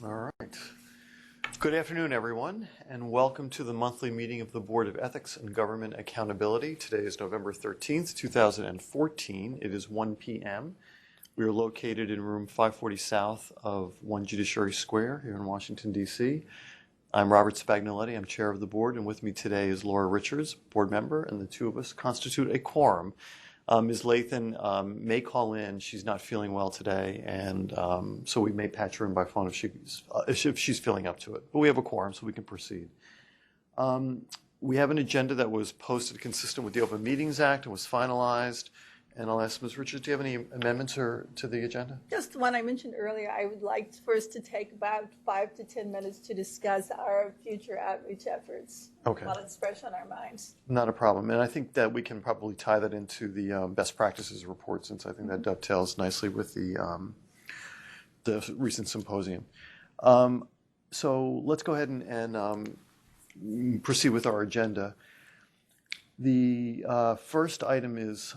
All right. Good afternoon, everyone, and welcome to the monthly meeting of the Board of Ethics and Government Accountability. Today is November 13th, 2014. It is 1 p.m. We are located in room 540 south of 1 Judiciary Square here in Washington, D.C. I'm Robert Spagnoletti. I'm chair of the board, and with me today is Laura Richards, board member, and the two of us constitute a quorum. Ms. Lathan may call in. She's not feeling well today, and so we may patch her in by phone if she's feeling up to it. But we have a quorum, so we can proceed. We have an agenda that was posted consistent with the Open Meetings Act and was finalized. And I'll ask Ms. Richards, do you have any amendments to the agenda? Just the one I mentioned earlier. I would like for us to take about 5 to 10 minutes to discuss our future outreach efforts while it's fresh on our minds. Not a problem. And I think that we can probably tie that into the best practices report, since I think that dovetails nicely with the recent symposium. So let's go ahead and proceed with our agenda. The first item is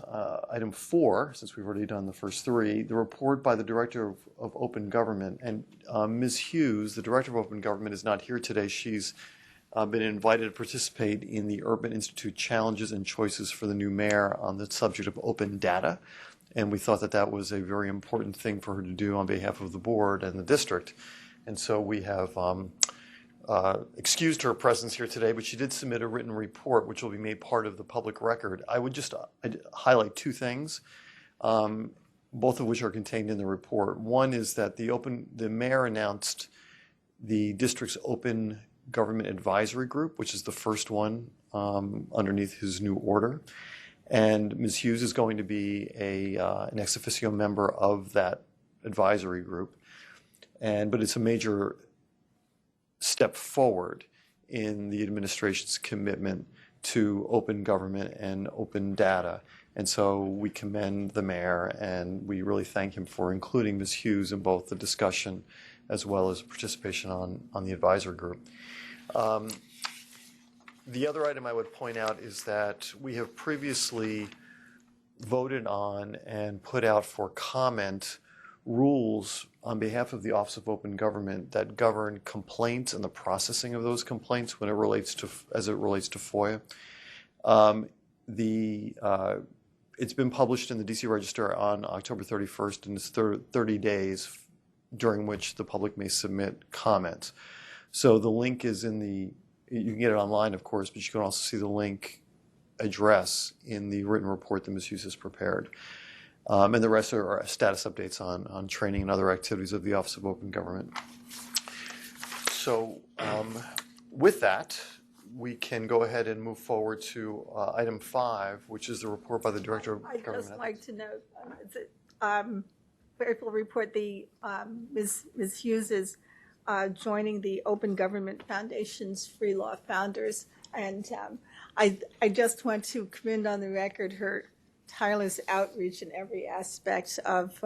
item 4, since we've already done the first 3, the report by the Director of Open Government. And Ms. Hughes, the Director of Open Government, is not here today. She's been invited to participate in the Urban Institute Challenges and Choices for the new mayor on the subject of open data. And we thought that that was a very important thing for her to do on behalf of the board and the district. And so we have excused her presence here today, but she did submit a written report which will be made part of the public record. I would just highlight 2 things, both of which are contained in the report. One is that the mayor announced the district's Open Government Advisory Group, which is the first one underneath his new order. And Ms. Hughes is going to be an ex officio member of that advisory group. But it's a major step forward in the administration's commitment to open government and open data. And so we commend the mayor, and we really thank him for including Ms. Hughes in both the discussion as well as participation on the advisory group. The other item I would point out is that we have previously voted on and put out for comment rules on behalf of the Office of Open Government that govern complaints and the processing of those complaints as it relates to FOIA. It's been published in the DC Register on October 31st, and it's 30 days during which the public may submit comments. So the link is you can get it online, of course, but you can also see the link address in the written report that Ms. Hughes has prepared. And the rest are status updates on training and other activities of the Office of Open Government. So with that, we can go ahead and move forward to item 5, which is the report by the Director of Government. I'd just like to note, Fairfield report, Ms. Hughes is joining the Open Government Foundation's Free Law Founders. And I just want to commend on the record her tireless outreach in every aspect of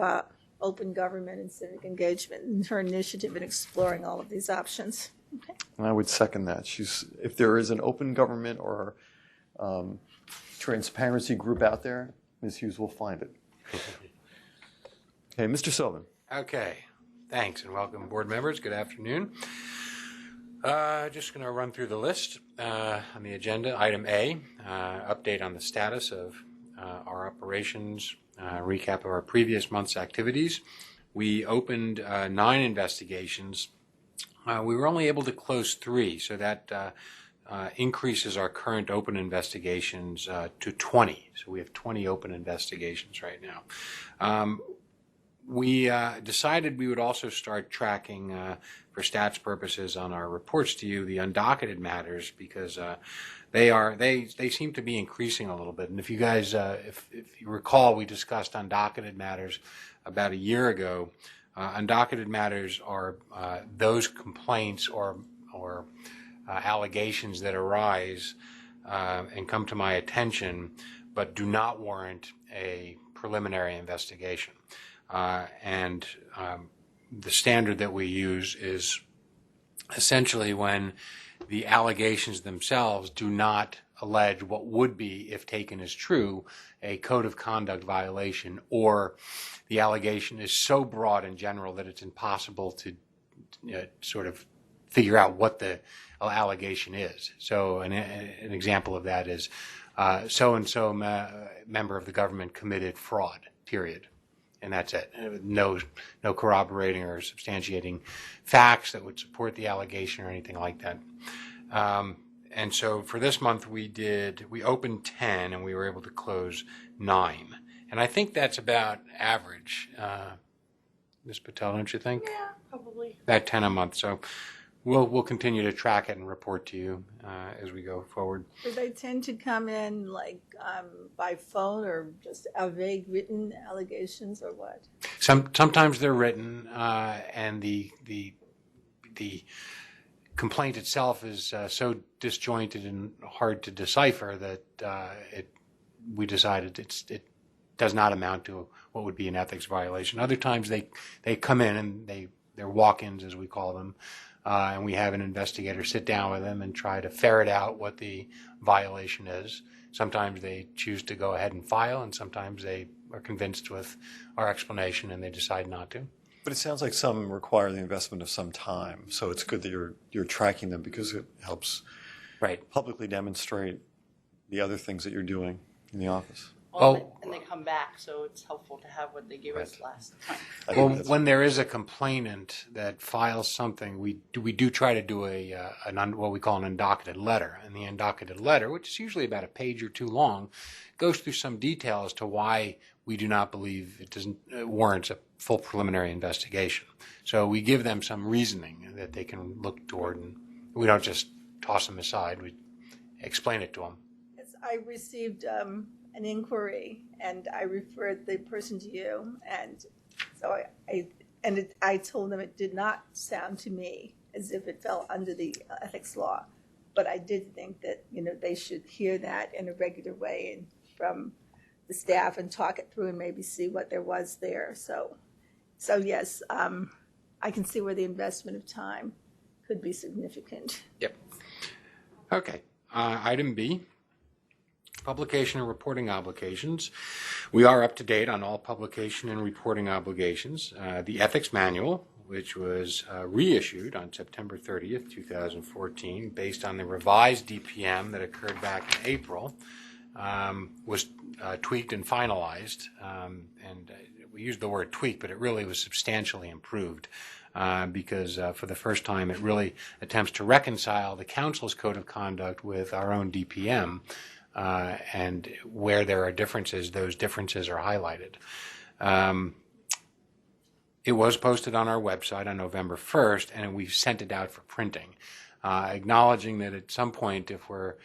open government and civic engagement, and her initiative in exploring all of these options. Okay. And I would second that. If there is an open government or transparency group out there, Ms. Hughes will find it. Okay, Mr. Sobin. Okay, thanks, and welcome, board members. Good afternoon. Just going to run through the list on the agenda. Item A, update on the status of our operations, recap of our previous month's activities. We opened 9 investigations. We were only able to close 3, so that increases our current open investigations to 20. So we have 20 open investigations right now. We decided we would also start tracking, for stats purposes on our reports to you, the undocketed matters, because they seem to be increasing a little bit. And if you guys, if you recall, we discussed undocketed matters about a year ago. Undocketed matters are those complaints or allegations that arise and come to my attention, but do not warrant a preliminary investigation. And the standard that we use is essentially when the allegations themselves do not allege what would be, if taken as true, a code of conduct violation, or the allegation is so broad and general that it's impossible to sort of figure out what the allegation is. So an example of that is so-and-so member of the government committed fraud, period. And that's it. No corroborating or substantiating facts that would support the allegation or anything like that. And so for this month, we opened 10 and we were able to close 9. And I think that's about average, Ms. Patel, don't you think? Yeah, probably. About 10 a month. So we'll continue to track it and report to you as we go forward. Do they tend to come in like by phone or just vague written allegations or what? Sometimes they're written, and the complaint itself is so disjointed and hard to decipher that we decided it does not amount to what would be an ethics violation. Other times they come in and they're walk-ins, as we call them, and we have an investigator sit down with them and try to ferret out what the violation is. Sometimes they choose to go ahead and file, and sometimes they are convinced with our explanation and they decide not to. But it sounds like some require the investment of some time. So it's good that you're tracking them because it helps publicly demonstrate the other things that you're doing in the office. Well, and they come back, so it's helpful to have what they gave us last time. Well, when there is a complainant that files something, we do try to do what we call an undocketed letter. And the undocketed letter, which is usually about a page or two long, goes through some detail as to why we do not believe it doesn't warrants a full preliminary investigation. So we give them some reasoning that they can look toward, and we don't just toss them aside. We explain it to them. Yes, I received an inquiry, and I referred the person to you, and so I told them it did not sound to me as if it fell under the ethics law, but I did think that they should hear that in a regular way and from the staff and talk it through and maybe see what there was there. So yes, I can see where the investment of time could be significant. Yep. Okay. Item B. Publication and reporting obligations. We are up to date on all publication and reporting obligations. The ethics manual, which was reissued on September 30th, 2014, based on the revised DPM that occurred back in April, was tweaked and finalized. And we used the word tweak, but it really was substantially improved. Because for the first time it really attempts to reconcile the council's code of conduct with our own DPM. And where there are differences, those differences are highlighted. It was posted on our website on November 1st, and we sent it out for printing, acknowledging that at some point, if we're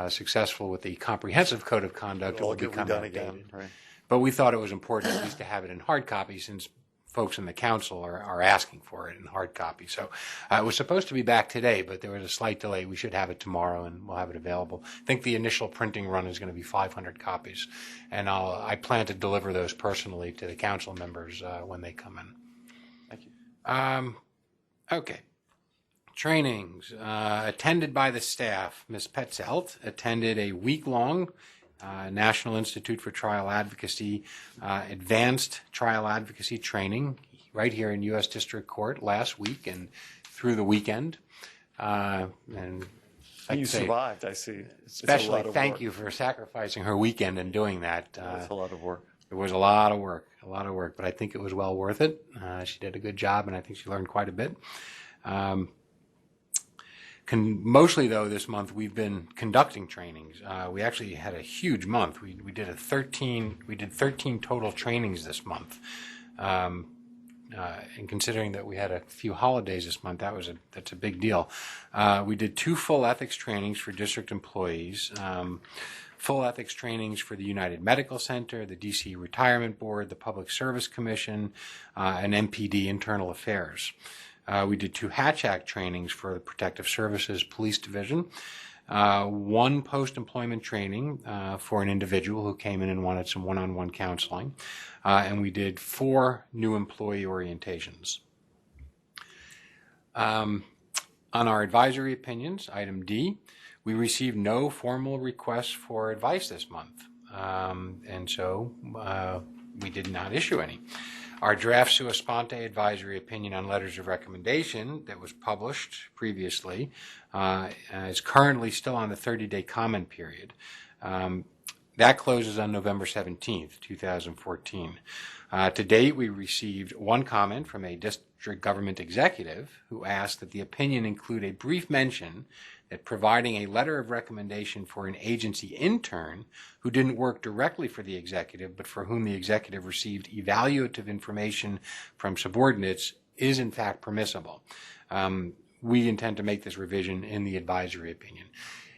successful with the comprehensive code of conduct, it will become done outdated. again. Right. But we thought it was important at least to have it in hard copy, since folks in the council are asking for it in hard copy. So it was supposed to be back today, but there was a slight delay. We should have it tomorrow, and we'll have it available. I think the initial printing run is going to be 500 copies, and I plan to deliver those personally to the council members when they come in. Thank you. Okay. Trainings attended by the staff. Ms. Petzelt attended a week-long National Institute for Trial Advocacy advanced trial advocacy training right here in U.S. District Court last week and through the weekend. And you survived, I see. Especially thank you for sacrificing her weekend and doing that. It's a lot of work. It was a lot of work, but I think it was well worth it. She did a good job, and I think she learned quite a bit. Mostly, though, this month we've been conducting trainings. We actually had a huge month. We did 13 total trainings this month. And considering that we had a few holidays this month, that's a big deal. We did 2 full ethics trainings for district employees, full ethics trainings for the United Medical Center, the DC Retirement Board, the Public Service Commission, and MPD Internal Affairs. We did 2 Hatch Act trainings for the Protective Services Police Division, 1 post-employment training for an individual who came in and wanted some one-on-one counseling, and we did 4 new employee orientations. On our advisory opinions, item D, we received no formal requests for advice this month, and so we did not issue any. Our draft sua sponte advisory opinion on letters of recommendation that was published previously is currently still on the 30-day comment period. That closes on November 17th, 2014. To date, we received one comment from a district government executive who asked that the opinion include a brief mention that providing a letter of recommendation for an agency intern who didn't work directly for the executive but for whom the executive received evaluative information from subordinates is in fact permissible. We intend to make this revision in the advisory opinion.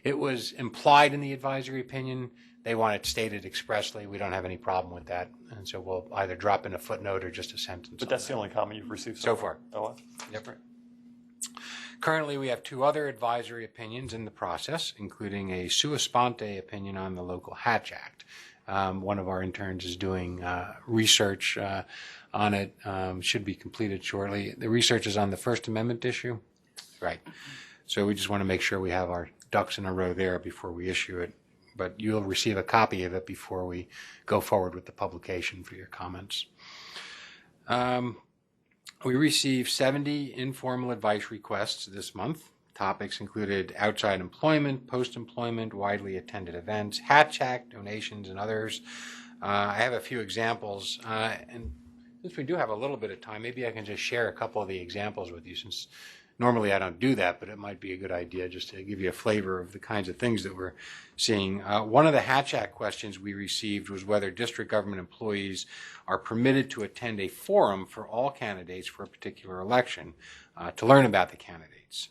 It was implied in the advisory opinion. They want it stated expressly. We don't have any problem with that. And so we'll either drop in a footnote or just a sentence. But that's the only comment you've received so far. Oh, well. Yep. Currently, we have 2 other advisory opinions in the process, including a sua sponte opinion on the Local Hatch Act. One of our interns is doing research on it. Should be completed shortly. The research is on the First Amendment issue. Right. So we just want to make sure we have our ducks in a row there before we issue it. But you'll receive a copy of it before we go forward with the publication for your comments. We received 70 informal advice requests this month. Topics included outside employment, post-employment, widely attended events, Hatch Act, donations, and others. I have a few examples. And since we do have a little bit of time, maybe I can just share a couple of the examples with you, since normally I don't do that, but it might be a good idea just to give you a flavor of the kinds of things that we're seeing. One of the Hatch Act questions we received was whether district government employees are permitted to attend a forum for all candidates for a particular election to learn about the candidates.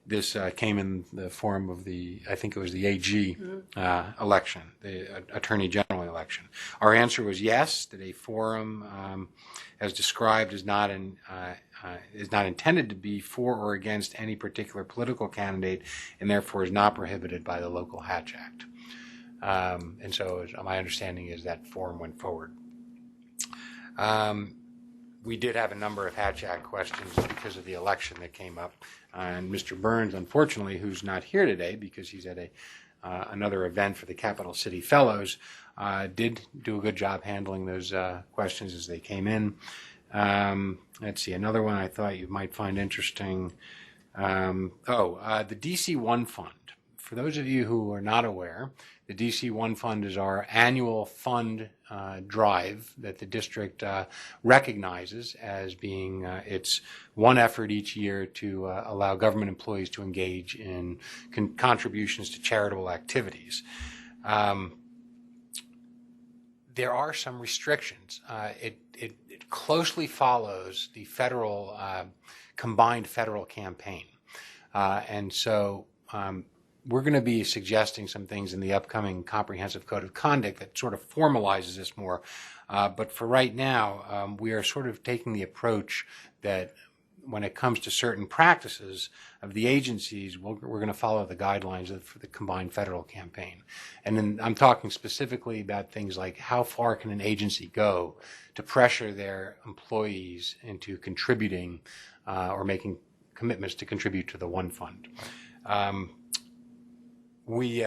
This came in the form of I think it was the AG election, the Attorney General election. Our answer was yes, that a forum, as described, is not intended to be for or against any particular political candidate, and therefore is not prohibited by the Local Hatch Act. And so my understanding is that forum went forward. We did have a number of Hatch Act questions because of the election that came up. And Mr. Burns, unfortunately, who's not here today because he's at another event for the Capital City Fellows, did do a good job handling those questions as they came in. Let's see, another one I thought you might find interesting. The DC-1 Fund. For those of you who are not aware, the DC-1 Fund is our annual fund drive that the district recognizes as being its one effort each year to allow government employees to engage in contributions to charitable activities. There are some restrictions. It closely follows the federal combined federal campaign, and so we're going to be suggesting some things in the upcoming Comprehensive Code of Conduct that sort of formalizes this more. But for right now, we are sort of taking the approach that when it comes to certain practices of the agencies, we're going to follow the guidelines for the combined federal campaign. And then I'm talking specifically about things like how far can an agency go to pressure their employees into contributing or making commitments to contribute to the one fund. We've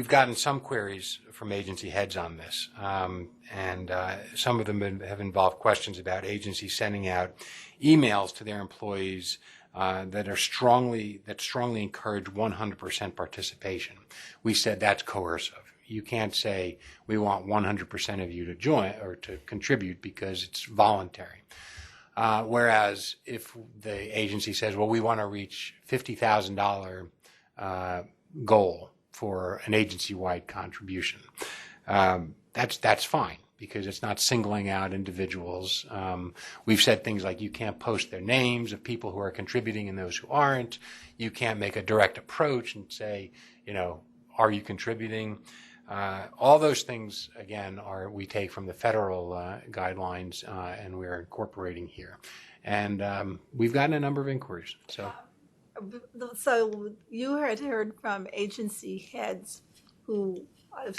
gotten some queries from agency heads on this, and some of them have involved questions about agencies sending out emails to their employees that strongly encourage 100% participation. We said that's coercive. You can't say we want 100% of you to join or to contribute because it's voluntary. Whereas if the agency says, well, we want to reach $50,000 goal for an agency-wide contribution, that's fine because it's not singling out individuals. We've said things like you can't post their names of people who are contributing and those who aren't. You can't make a direct approach and say, are you contributing? All those things, again, we take from the federal guidelines and we're incorporating here. And we've gotten a number of inquiries. So you had heard from agency heads who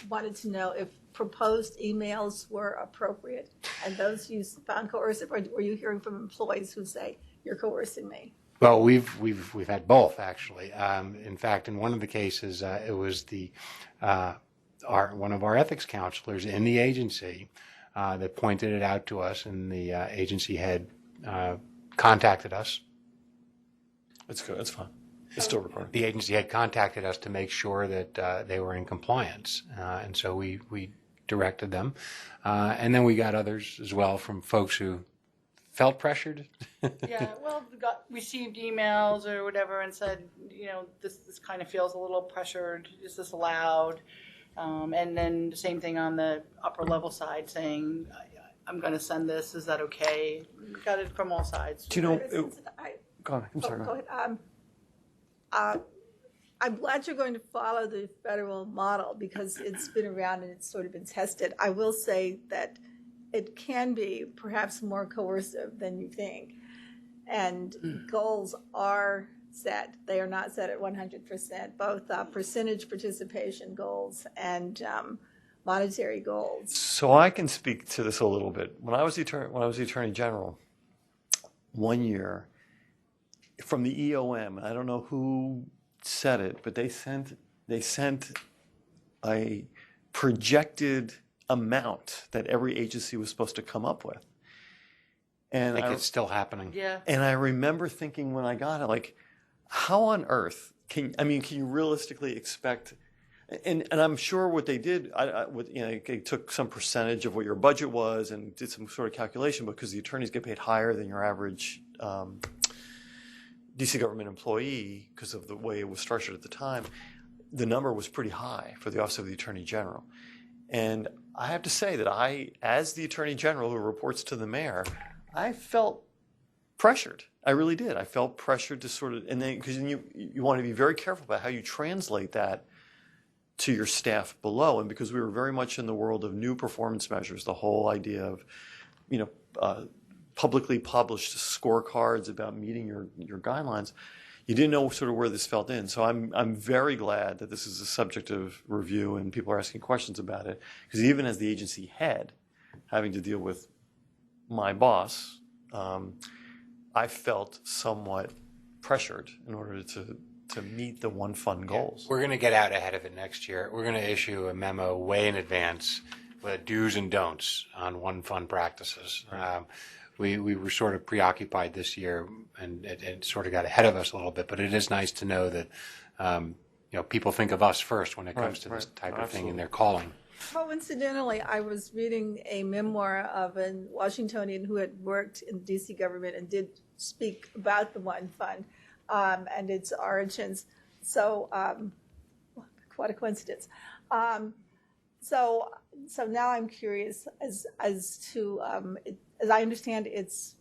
wanted to know if proposed emails were appropriate, and those you found coercive, or were you hearing from employees who say, you're coercing me? Well, we've had both, actually. In fact, in one of the cases, it was the one of our ethics counselors in the agency that pointed it out to us, and the agency head contacted us. It's good. It's fine. It's still recording. The agency had contacted us to make sure that they were in compliance, and so we directed them, and then we got others as well from folks who felt pressured. Yeah, well, we received emails or whatever and said, this kind of feels a little pressured. Is this allowed? And then the same thing on the upper level side, saying, I'm going to send this. Is that okay? We got it from all sides. Do you know? Go on. I'm sorry. Go ahead. I'm glad you're going to follow the federal model because it's been around and it's sort of been tested. I will say that it can be perhaps more coercive than you think. And goals are set. They are not set at 100%, both percentage participation goals and monetary goals. So I can speak to this a little bit. When I was the Attorney General, one year from the EOM, and I don't know who said it, but they sent a projected amount that every agency was supposed to come up with. And I think it's still happening. Yeah. And I remember thinking when I got it, like, how on earth can you realistically expect? And I'm sure what they did, they took some percentage of what your budget was and did some sort of calculation, because the attorneys get paid higher than your average DC government employee because of the way it was structured at the time. The number was pretty high for the Office of the Attorney General. And I have to say that I, as the Attorney General who reports to the mayor, I felt pressured. I really did. I felt pressured to sort of, and then because you want to be very careful about how you translate that to your staff below. And because we were very much in the world of new performance measures, the whole idea of, publicly published scorecards about meeting your guidelines, you didn't know sort of where this felt in. So I'm very glad that this is a subject of review and people are asking questions about it. Because even as the agency head, having to deal with my boss, I felt somewhat pressured in order to meet the one fund goals. We're going to get out ahead of it next year. We're going to issue a memo way in advance with do's and don'ts on one fund practices. Right. We were sort of preoccupied this year, and it sort of got ahead of us a little bit. But it is nice to know that people think of us first when it comes to this type of thing, and they're calling. Coincidentally, I was reading a memoir of a Washingtonian who had worked in the D.C. government and did speak about the One Fund and its origins. So, quite a coincidence. So now I'm curious as to, as I understand, it's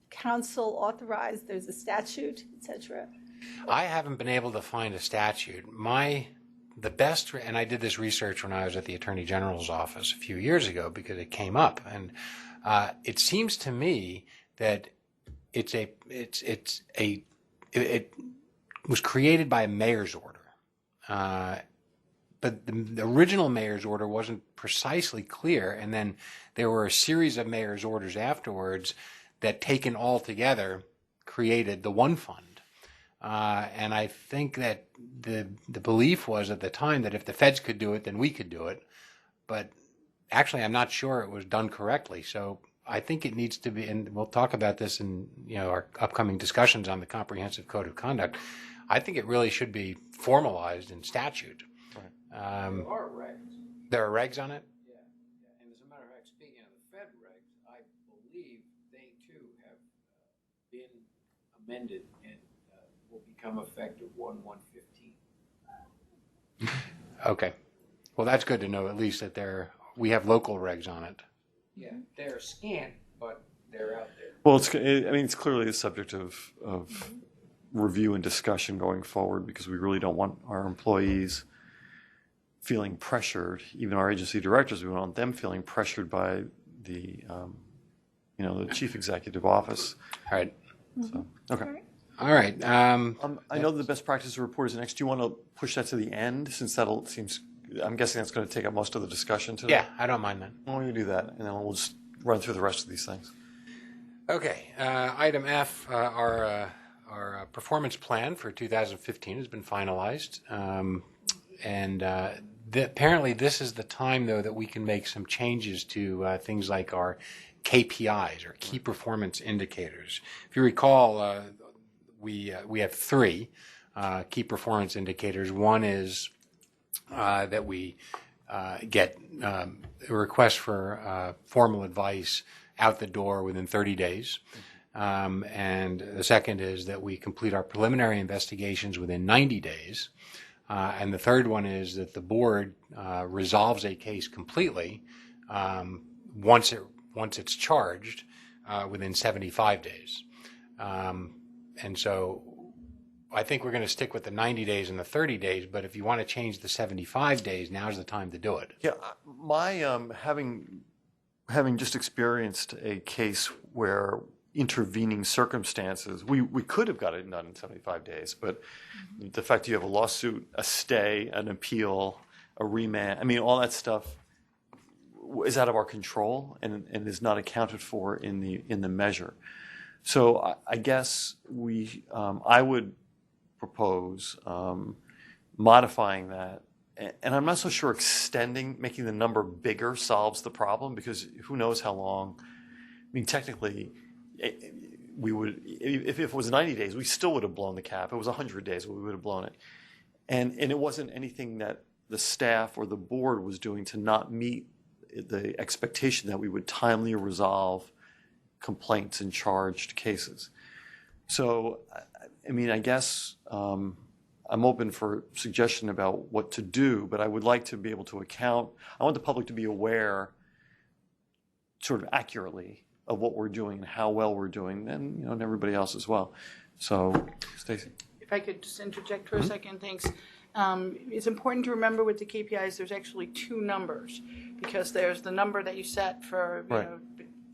council authorized. There's a statute, etc. I haven't been able to find a statute. The best, and I did this research when I was at the Attorney General's office a few years ago because it came up, and it seems to me that it was created by a mayor's order, but the original mayor's order wasn't precisely clear, and then there were a series of mayor's orders afterwards that, taken all together, created the One Fund. And I think that the belief was at the time that if the feds could do it, then we could do it. But actually, I'm not sure it was done correctly. So I think it needs to be, and we'll talk about this in our upcoming discussions on the Comprehensive Code of Conduct. I think it really should be formalized in statute. Right. There are regs. There are regs on it? Yeah. And as a matter of fact, speaking of the Fed regs, I believe they too have been amended and will become effective 1/1/15. Okay. Well, that's good to know at least that we have local regs on it. Yeah, they're scant, but they're out there. Well, it's clearly a subject of review and discussion going forward, because we really don't want our employees feeling pressured, even our agency directors. We don't want them feeling pressured by the chief executive office. All right. So, okay. All right. I know the best practice report is next. Do you want to push that to the end, since I'm guessing that's going to take up most of the discussion today? Yeah, I don't mind that. Why don't we do that, and then we'll just run through the rest of these things. Okay. Item F, our performance plan for 2015 has been finalized. And Apparently, this is the time, though, that we can make some changes to things like our KPIs, or key performance indicators. If you recall, we have three key performance indicators. One is that we get a request for formal advice out the door within 30 days. And the second is that we complete our preliminary investigations within 90 days. And the third one is that the board resolves a case completely once it's charged within 75 days. And so I think we're going to stick with the 90 days and the 30 days, but if you want to change the 75 days, now's the time to do it. Yeah, my having just experienced a case where intervening circumstances, we could have got it done in 75 days, but the fact you have a lawsuit, a stay, an appeal, a remand, I mean, all that stuff is out of our control and is not accounted for in the measure. So I guess I would propose modifying that, and I'm not so sure making the number bigger solves the problem, because who knows how long. I mean, technically, we would, if it was 90 days, we still would have blown the cap. If it was 100 days, we would have blown it. And it wasn't anything that the staff or the board was doing to not meet the expectation that we would timely resolve complaints and charged cases. So, I mean, I guess I'm open for suggestion about what to do, but I would like to be able to account. I want the public to be aware, sort of accurately, of what we're doing and how well we're doing, and everybody else as well. So, Stacy. If I could just interject for a second, thanks. It's important to remember with the KPIs, there's actually two numbers, because there's the number that you set for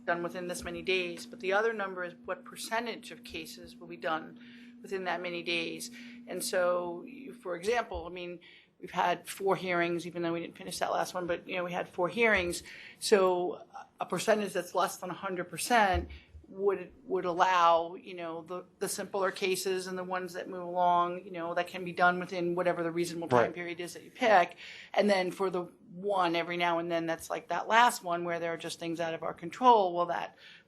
done within this many days, but the other number is what percentage of cases will be done within that many days. And so, for example, I mean, we've had 4 hearings, even though we didn't finish that last one, but we had 4 hearings. So a percentage that's less than 100% would allow, the simpler cases and the ones that move along, that can be done within whatever the reasonable time period is that you pick. And then for the one every now and then that's like that last one where there are just things out of our control, well,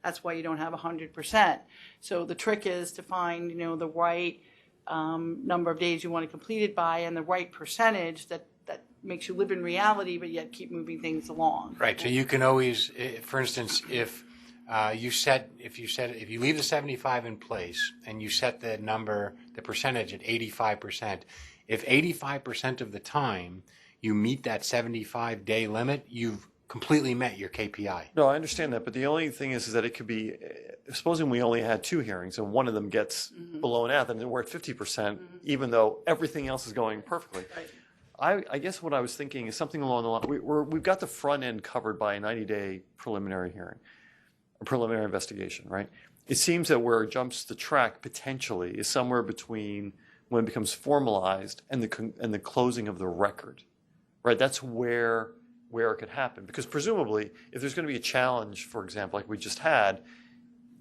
that's why you don't have 100%. So the trick is to find, the right number of days you want to complete it by, and the right percentage that makes you live in reality, but yet keep moving things along. Right. So you can always, for instance, if you leave the 75 in place and you set the percentage at 85%, if 85% of the time you meet that 75-day limit, you've completely met your KPI. No, I understand that, but the only thing is that it could be, supposing we only had 2 hearings and one of them gets blown out, then we're at 50%, even though everything else is going perfectly. Right. I guess what I was thinking is something along the line, we've got the front end covered by a 90-day preliminary hearing, a preliminary investigation, right? It seems that where it jumps the track potentially is somewhere between when it becomes formalized and the closing of the record, right? That's where it could happen. Because presumably, if there's going to be a challenge, for example, like we just had,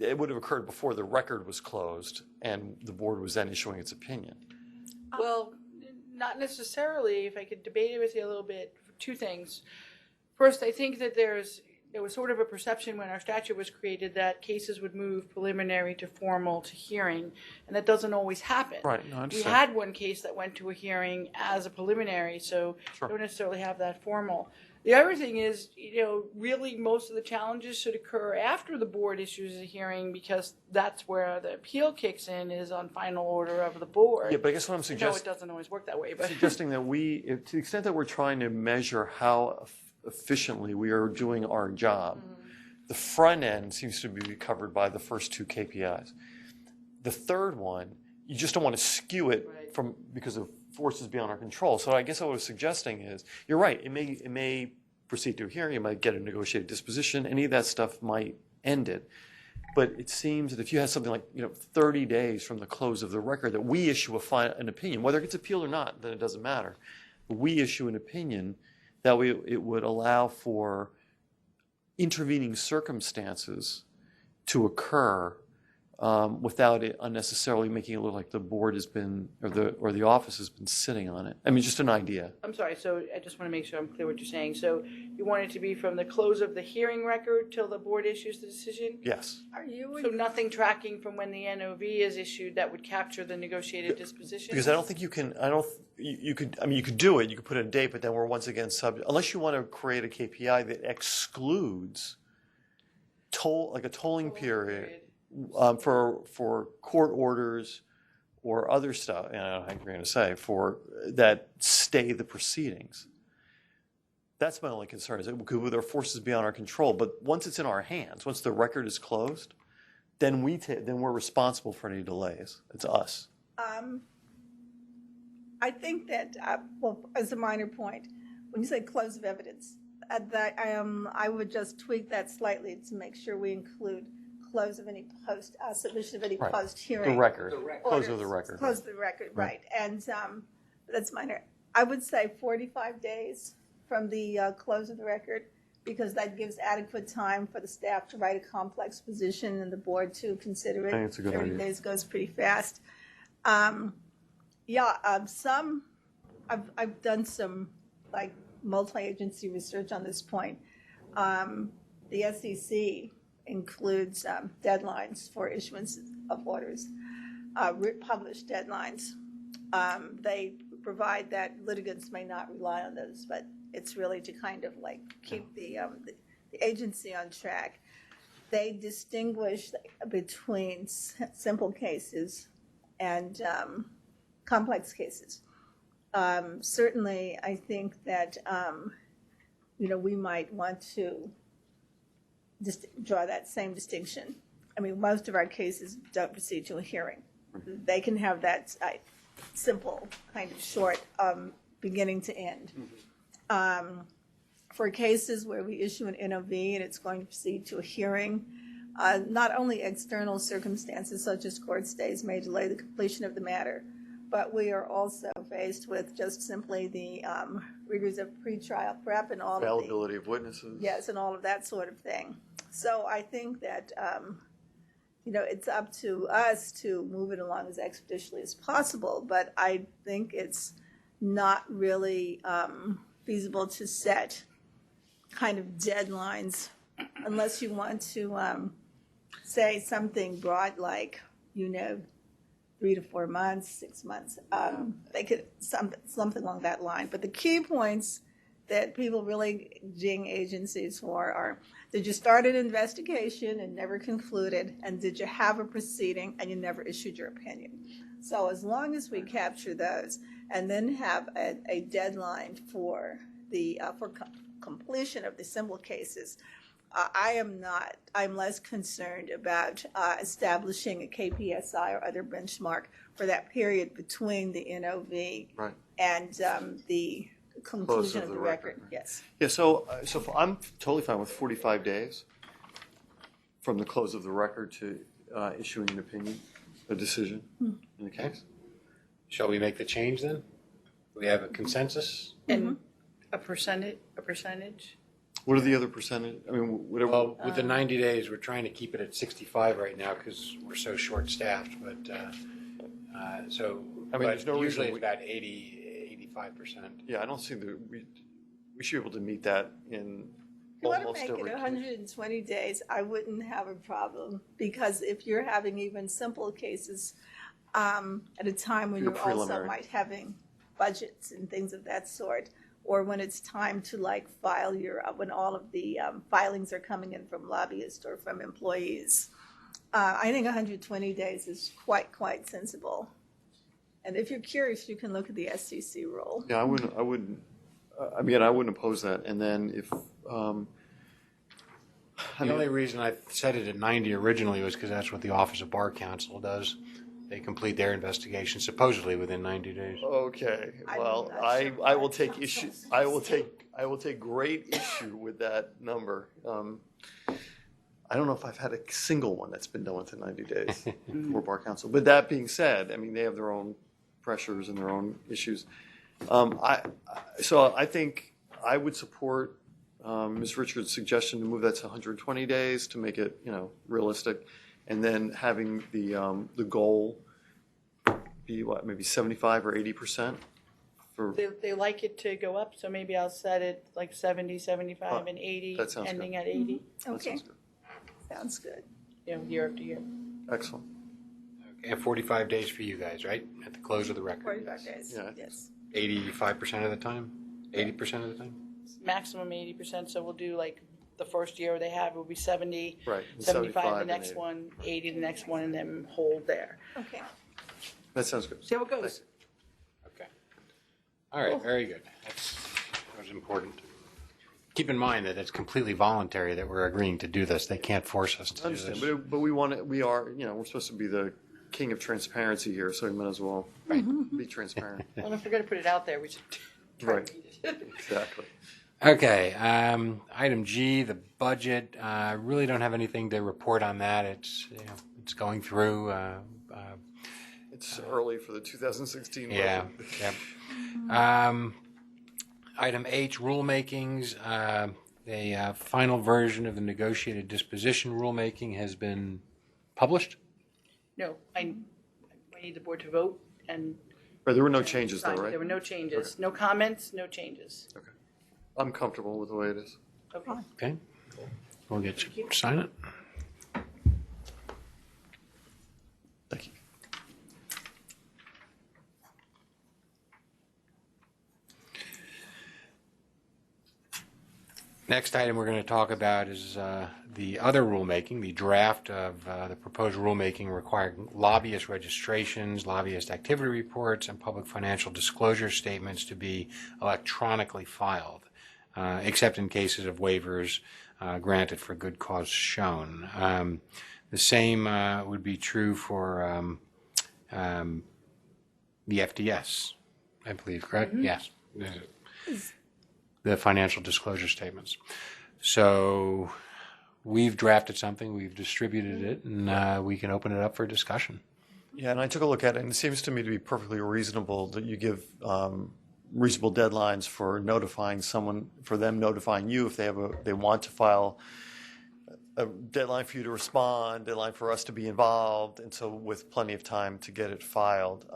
it would have occurred before the record was closed and the board was then issuing its opinion. Well, not necessarily. If I could debate it with you a little bit, 2 things. First, I think that there was sort of a perception when our statute was created that cases would move preliminary to formal to hearing, and that doesn't always happen. Right, no, I We understand. had one case that went to a hearing as a preliminary, so Sure. don't necessarily have that formal. The other thing is, really most of the challenges should occur after the board issues a hearing, because that's where the appeal kicks in, is on final order of the board. Yeah, but I guess what I'm I know suggesting, it doesn't always work that way, but suggesting that to the extent that we're trying to measure how efficiently we are doing our job, the front end seems to be covered by the first 2 KPIs. The third one, you just don't want to skew it Right. because of forces beyond our control. So I guess what I was suggesting is, you're right, it may proceed to a hearing, it might get a negotiated disposition, any of that stuff might end it. But it seems that if you have something like 30 days from the close of the record that we issue an opinion, whether it gets appealed or not, then it doesn't matter. We issue an opinion that it would allow for intervening circumstances to occur without it unnecessarily making it look like the board has been, or the office has been sitting on it. I mean, just an idea. I'm sorry, so I just want to make sure I'm clear what you're saying. So you want it to be from the close of the hearing record till the board issues the decision? Yes. Are you? So nothing tracking from when the NOV is issued that would capture the negotiated disposition? Because I don't think you can, you could, I mean, you could do it, you could put in a date, but then we're once again unless you want to create a KPI that excludes like a tolling period. For court orders or other stuff, I don't know how you're going to say, for that stay the proceedings. That's my only concern, is that could there are forces beyond our control. But once it's in our hands, once the record is closed, then we're responsible for any delays. It's us. I think that, well, as a minor point, when you say close of evidence, I would just tweak that slightly to make sure we include close of any submission of any Right. post-hearing. The record. The Close of the record. Close the record, Right. right. And that's minor. I would say 45 days from the close of the record, because that gives adequate time for the staff to write a complex position and the board to consider it. I think it's a good 30 idea. days goes pretty fast. I've done some like multi-agency research on this point. The SEC includes deadlines for issuance of orders, published deadlines. They provide that litigants may not rely on those, but it's really to kind of like keep the agency on track. They distinguish between simple cases and complex cases. Certainly, I think that we might want to just draw that same distinction. I mean, most of our cases don't proceed to a hearing. They can have that simple, kind of short, beginning to end. For cases where we issue an NOV and it's going to proceed to a hearing, not only external circumstances such as court stays may delay the completion of the matter, but we are also faced with just simply the rigors of pretrial prep and all Availability of witnesses. Yes, and all of that sort of thing. So I think that, it's up to us to move it along as expeditiously as possible, but I think it's not really feasible to set kind of deadlines unless you want to say something broad like, 3 to 4 months, 6 months. They could something along that line. But the key points that people really ding agencies for are: did you start an investigation and never concluded? And did you have a proceeding and you never issued your opinion? So as long as we capture those and then have a deadline for the completion of the simple cases, I'm less concerned about establishing a KPSI or other benchmark for that period between the NOV and the conclusion of the record. Yes. Yeah, so I'm totally fine with 45 days from the close of the record to issuing an opinion, a decision in the case. Shall we make the change then? Do we have a consensus? And a percentage? What are the other percentage? I mean, whatever. Well, with the 90 days, we're trying to keep it at 65 right now because we're so short-staffed. But there's no usually reason it's about 85%. Yeah, I don't see we should be able to meet that in If you want to almost make every it 120 days, I wouldn't have a problem, because if you're having even simple cases at a time when You're you're also preliminary. might having budgets and things of that sort, or when it's time to file when all of the filings are coming in from lobbyists or from employees, I think 120 days is quite sensible. And if you're curious, you can look at the SEC rule. Yeah, I wouldn't. I wouldn't oppose that. And then if The only reason I set it at 90 originally was because that's what the Office of Bar Counsel does. They complete their investigation supposedly within 90 days. okay, I'm well, not I sure. will take issue. I will take great issue with that number. I don't know if I've had a single one that's been done within 90 days for Bar Council. But that being said, I mean, they have their own pressures and their own issues. So I think I would support Ms. Richards' suggestion to move that to 120 days to make it, realistic. and then having the goal be what, maybe 75 or 80%? For, They like it to go up, so maybe I'll set it like 70, 75, and 80, that sounds ending good. at 80, that Okay, sounds good. sounds good. year after year. Excellent. Okay, and 45 days for you guys, right? At the close of the record. 45 days, Yeah. yes. 85% of the time? 80% of the time? Maximum 80%, so we'll do like the first year they have will be 70, Right. 75 the and next 80. one, 80 the next one, and then hold there. Okay. That sounds good. See how it goes. Okay. All right, very good. That was important. Keep in mind that it's completely voluntary that we're agreeing to do this. They can't force us to I do this. understand, but we are, we're supposed to be the king of transparency here, so we might as well be transparent. Well, if we're going to put it out there, we should try Right. to beat it. Exactly. Okay, item G, the budget. Really don't have anything to report on that. It's going through. It's early for the 2016 budget. Yeah. Yep. Item H, rulemakings. The final version of the negotiated disposition rulemaking has been published. No, I need the board to vote and Right, there were no changes though, sign it. right? There were no changes, no comments, no changes. Okay. I'm comfortable with the way it is. Okay. Okay. We'll get you to sign it. Thank you. Next item we're going to talk about is the other rulemaking, the draft of the proposed rulemaking requiring lobbyist registrations, lobbyist activity reports, and public financial disclosure statements to be electronically filed, except in cases of waivers granted for good cause shown. The same would be true for the FDS, I believe, correct? Mm-hmm. Yes. The financial disclosure statements. So we've drafted something, we've distributed it, and we can open it up for discussion. Yeah, and I took a look at it, and it seems to me to be perfectly reasonable that you give reasonable deadlines for notifying someone, for them notifying you if they want to file, a deadline for you to respond, deadline for us to be involved, and so with plenty of time to get it filed.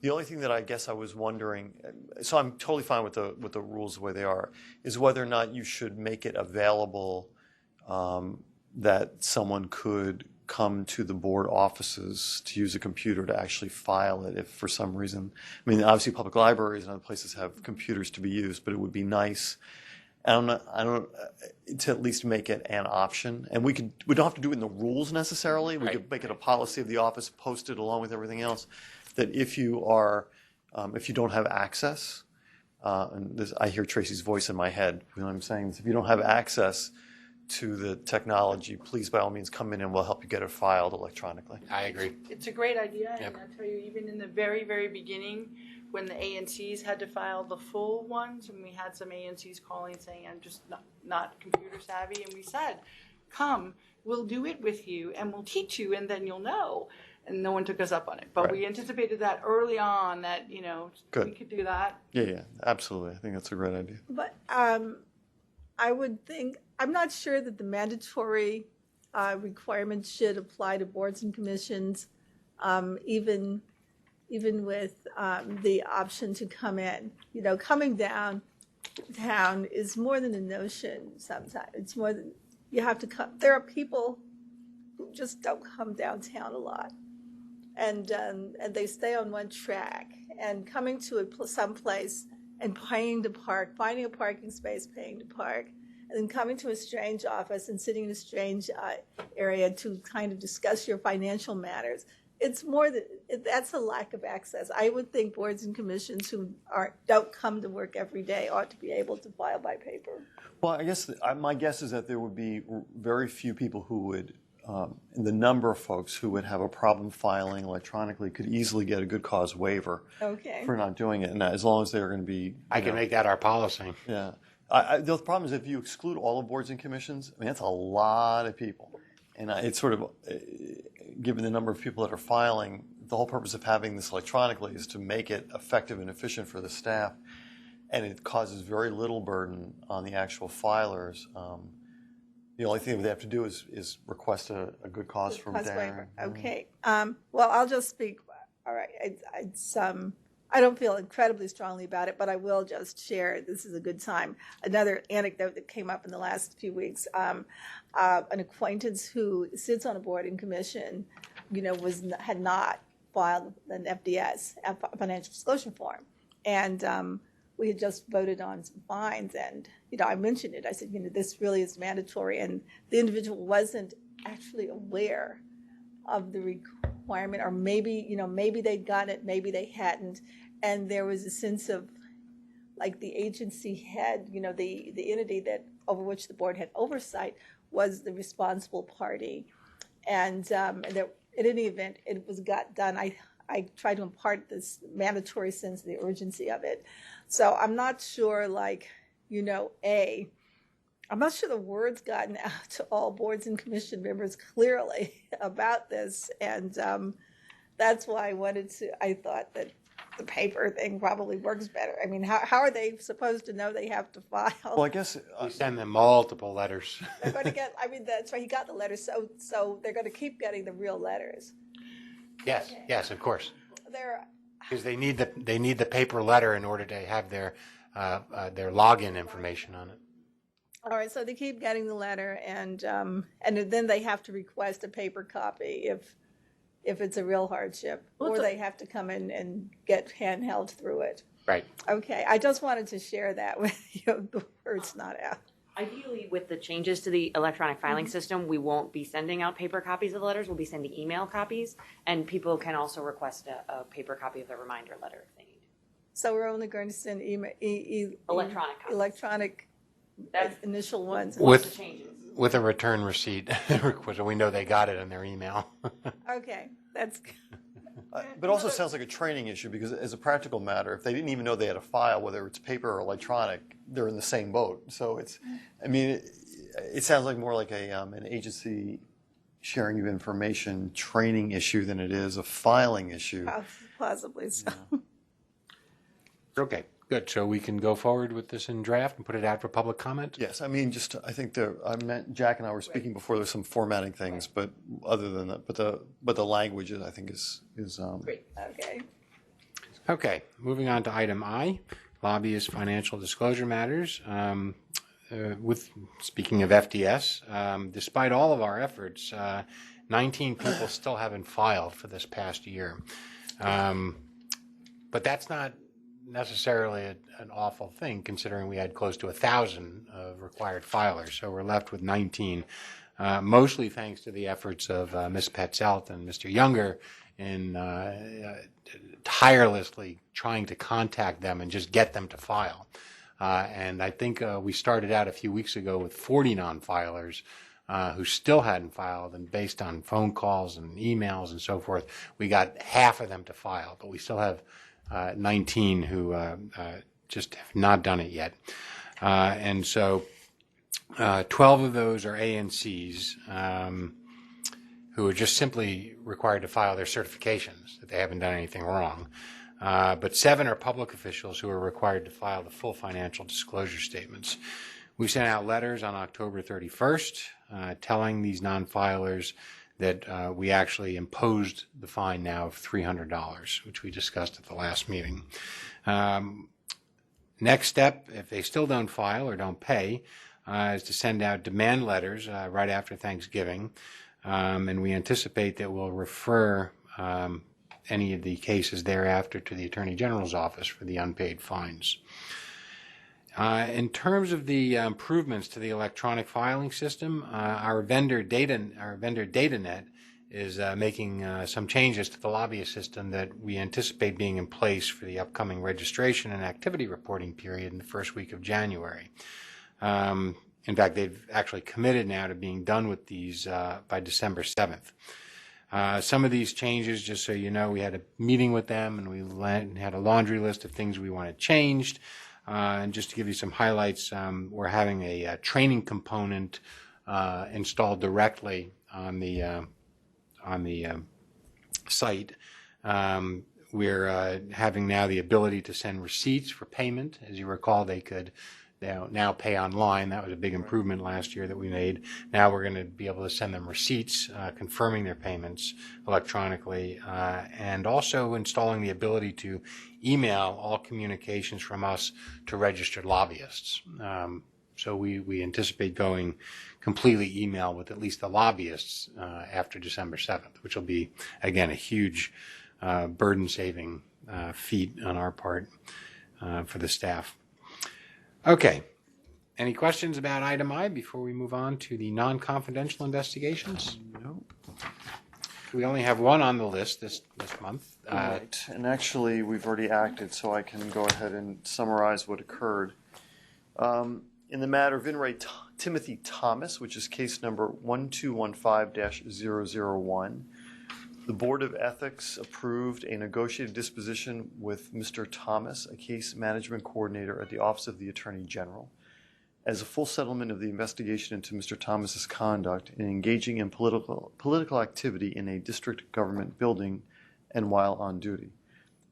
The only thing that I guess I was wondering, so I'm totally fine with the rules the way they are, is whether or not you should make it available that someone could come to the board offices to use a computer to actually file it if for some reason. I mean, obviously public libraries and other places have computers to be used, but it would be nice. I don't to at least make it an option, and we don't have to do it in the rules necessarily. We could make it a policy of the office, post it along with everything else. That if you don't have access, and this, I hear Tracy's voice in my head when I'm saying this. If you don't have access to the technology, please by all means come in and we'll help you get it filed electronically. I agree. It's a great idea, Yep. and I'll tell you, even in the very, very beginning, when the ANCs had to file the full ones, and we had some ANCs calling saying, I'm just not computer savvy, and we said, come, we'll do it with you, and we'll teach you, and then you'll know. And no one took us up on it. But Right. we anticipated that early on, that, Good. we could do that. Yeah, absolutely. I think that's a great idea. But I would think, I'm not sure that the mandatory requirements should apply to boards and commissions, even with the option to come in. Coming downtown is more than a notion sometimes. It's more than, you have to come. There are people who just don't come downtown a lot. And they stay on one track, and coming to some place and paying to park, finding a parking space, paying to park, and then coming to a strange office and sitting in a strange area to kind of discuss your financial matters. It's more that's a lack of access. I would think boards and commissions who don't come to work every day ought to be able to file by paper. Well, I guess my guess is that there would be very few people who would, the number of folks who would have a problem filing electronically could easily get a good cause waiver for not doing it, and as long as they're going to be. I can make that our policy. Yeah. The problem is if you exclude all the boards and commissions, I mean, that's a lot of people. And it's sort of, given the number of people that are filing, the whole purpose of having this electronically is to make it effective and efficient for the staff. And it causes very little burden on the actual filers. The only thing they have to do is request a good cause from Cause Darrin. waiver. Okay. Well, I'll just speak. All right. I don't feel incredibly strongly about it, but I will just share. This is a good time. Another anecdote that came up in the last few weeks. An acquaintance who sits on a board and commission, had not filed an FDS, a financial disclosure form, and we had just voted on some fines, and I mentioned it. I said, this really is mandatory, and the individual wasn't actually aware of the requirement, or maybe they'd gotten it, maybe they hadn't, and there was a sense of like the agency had, the entity that over which the board had oversight was the responsible party, and there, in any event, it got done. I tried to impart this mandatory sense of the urgency of it. So I'm not sure, I'm not sure the word's gotten out to all boards and commission members clearly about this. And that's why I thought that the paper thing probably works better. I mean, how are they supposed to know they have to file? Well, I guess We send them multiple letters. They're going to get, that's why he got the letters. So they're going to keep getting the real letters. Yes, of course. They're, Because they need the paper letter in order to have their login information on it. all right, so they keep getting the letter, and then they have to request a paper copy if it's a real hardship, or they have to come in and get handheld through it. Right. Okay, I just wanted to share that with you. The word's not out. Ideally, with the changes to the electronic filing system, we won't be sending out paper copies of the letters. We'll be sending email copies, and people can also request a paper copy of the reminder letter if they need. So we're only going to send Electronic copies. electronic That's initial ones. With- the changes. With a return receipt, so we know they got it in their email. Okay, that's but also sounds like a training issue, because as a practical matter, if they didn't even know they had a file, whether it's paper or electronic, they're in the same boat. So it sounds like more like an agency sharing of information training issue than it is a filing issue. possibly so. Okay, good. So we can go forward with this in draft and put it out for public comment? Yes, I think Jack and I were speaking before. There's some formatting things, but other than that, but the language I think is Great. Okay. Okay, moving on to item I, lobbyist financial disclosure matters. Speaking of FDS, despite all of our efforts, 19 people still haven't filed for this past year. But that's not necessarily an awful thing, considering we had close to 1,000 required filers. So we're left with 19, mostly thanks to the efforts of Ms. Petzelt and Mr. Younger in tirelessly trying to contact them and just get them to file. And I think we started out a few weeks ago with 40 non-filers who still hadn't filed, and based on phone calls and emails and so forth, we got half of them to file, but we still have 19 who just have not done it yet. And so 12 of those are ANCs who are just simply required to file their certifications that they haven't done anything wrong. But 7 are public officials who are required to file the full financial disclosure statements. We sent out letters on October 31st telling these non-filers that we actually imposed the fine now of $300, which we discussed at the last meeting. Next step, if they still don't file or don't pay, is to send out demand letters right after Thanksgiving. And we anticipate that we'll refer any of the cases thereafter to the Attorney General's office for the unpaid fines. In terms of the improvements to the electronic filing system, our vendor DataNet is making some changes to the lobbyist system that we anticipate being in place for the upcoming registration and activity reporting period in the first week of January. In fact, they've actually committed now to being done with these by December 7th. Some of these changes, just so you know, we had a meeting with them and we had a laundry list of things we wanted changed. And just to give you some highlights, we're having a training component installed directly on the site. We're having now the ability to send receipts for payment. As you recall, they could now pay online. That was a big improvement last year that we made. Now we're going to be able to send them receipts confirming their payments electronically, and also installing the ability to email all communications from us to registered lobbyists. So we anticipate going completely email with at least the lobbyists after December 7th, which will be, again, a huge burden-saving feat on our part for the staff. Okay. Any questions about item I before we move on to the non-confidential investigations? No. We only have one on the list this month. Right. And actually, we've already acted, so I can go ahead and summarize what occurred. In the matter of In-Rate Timothy Thomas, which is case number 1215-001, the Board of Ethics approved a negotiated disposition with Mr. Thomas, a case management coordinator at the Office of the Attorney General, as a full settlement of the investigation into Mr. Thomas's conduct in engaging in political activity in a district government building and while on duty.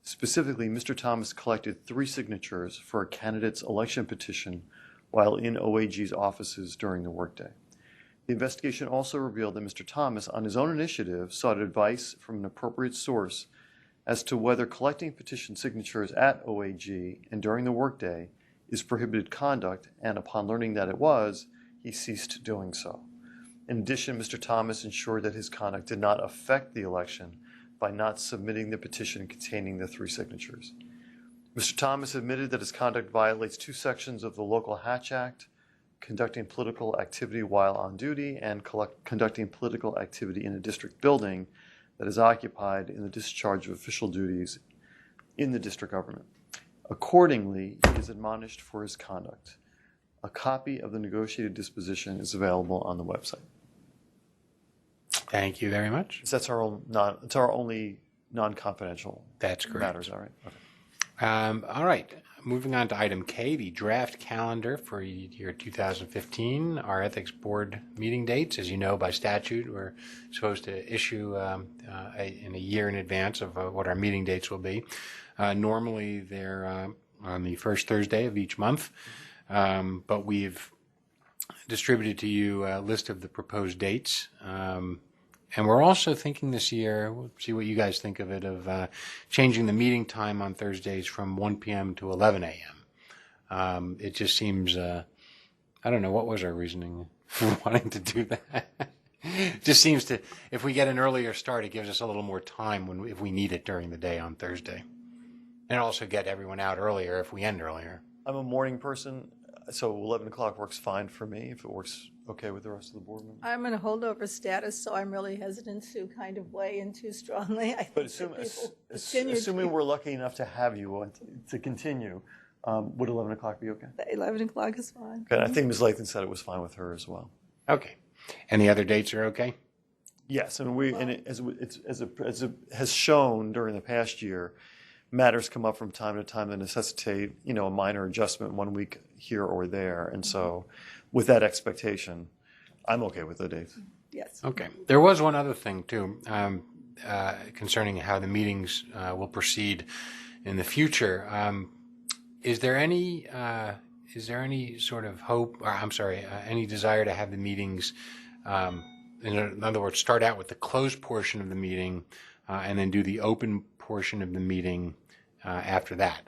Specifically, Mr. Thomas collected 3 signatures for a candidate's election petition while in OAG's offices during the workday. The investigation also revealed that Mr. Thomas, on his own initiative, sought advice from an appropriate source as to whether collecting petition signatures at OAG and during the workday is prohibited conduct, and upon learning that it was, he ceased doing so. In addition, Mr. Thomas ensured that his conduct did not affect the election by not submitting the petition containing the 3 signatures. Mr. Thomas admitted that his conduct violates 2 sections of the Local Hatch Act, conducting political activity while on duty and conducting political activity in a district building that is occupied in the discharge of official duties in the district government. Accordingly, he is admonished for his conduct. A copy of the negotiated disposition is available on the website. Thank you very much. So that's it's our only non-confidential That's correct. matters, all right? Okay. All right. Moving on to item K, the draft calendar for year 2015, our ethics board meeting dates. As you know, by statute, we're supposed to issue in a year in advance of what our meeting dates will be. Normally, they're on the first Thursday of each month, but we've distributed to you a list of the proposed dates. And we're also thinking this year, we'll see what you guys think of it, of changing the meeting time on Thursdays from 1 p.m. to 11 a.m. It just seems, I don't know, what was our reasoning for wanting to do that? It just seems to, if we get an earlier start, it gives us a little more time if we need it during the day on Thursday. And also get everyone out earlier if we end earlier. I'm a morning person, so 11 o'clock works fine for me if it works okay with the rest of the board members. I'm in a holdover status, so I'm really hesitant to kind of weigh in too strongly. I But think that people continue assuming we're lucky enough to have you to continue, would 11 o'clock be okay? 11 o'clock is fine. Okay, I think Ms. Lathan said it was fine with her as well. Okay. And the other dates are okay? Yes, and it has shown during the past year, matters come up from time to time that necessitate, a minor adjustment 1 week here or there. And so with that expectation, I'm okay with the dates. Yes. Okay. There was one other thing, too, concerning how the meetings will proceed in the future. Is there any sort of hope, or any desire to have the meetings, in other words, start out with the closed portion of the meeting and then do the open portion of the meeting after that?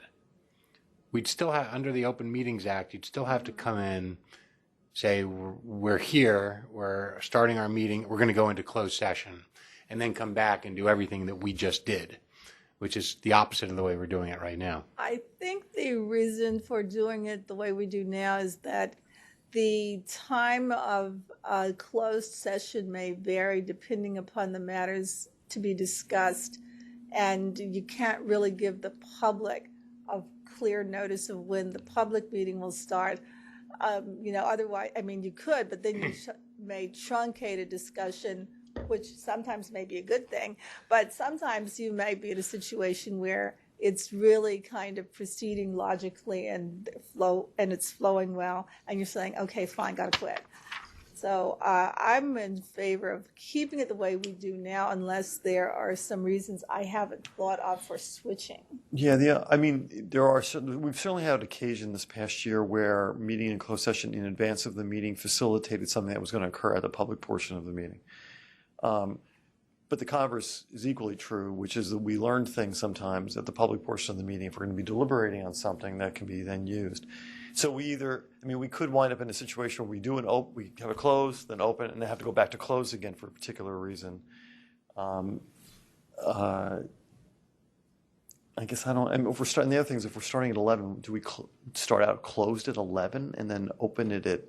We'd still have, under the Open Meetings Act, you'd still have to come in, say, we're here, we're starting our meeting, we're going to go into closed session, and then come back and do everything that we just did, which is the opposite of the way we're doing it right now. I think the reason for doing it the way we do now is that the time of a closed session may vary depending upon the matters to be discussed, and you can't really give the public a clear notice of when the public meeting will start. Otherwise, you could, but then you may truncate a discussion, which sometimes may be a good thing, but sometimes you may be in a situation where it's really kind of proceeding logically and it's flowing well, and you're saying, okay, fine, gotta quit. So I'm in favor of keeping it the way we do now, unless there are some reasons I haven't thought of for switching. Yeah, I mean, we've certainly had occasion this past year where meeting in closed session in advance of the meeting facilitated something that was going to occur at the public portion of the meeting. But the converse is equally true, which is that we learn things sometimes at the public portion of the meeting if we're going to be deliberating on something that can be then used. So we could wind up in a situation where we have a close, then open, and then have to go back to close again for a particular reason. I guess if we're starting, the other thing is if we're starting at 11, do we start out closed at 11 and then open it at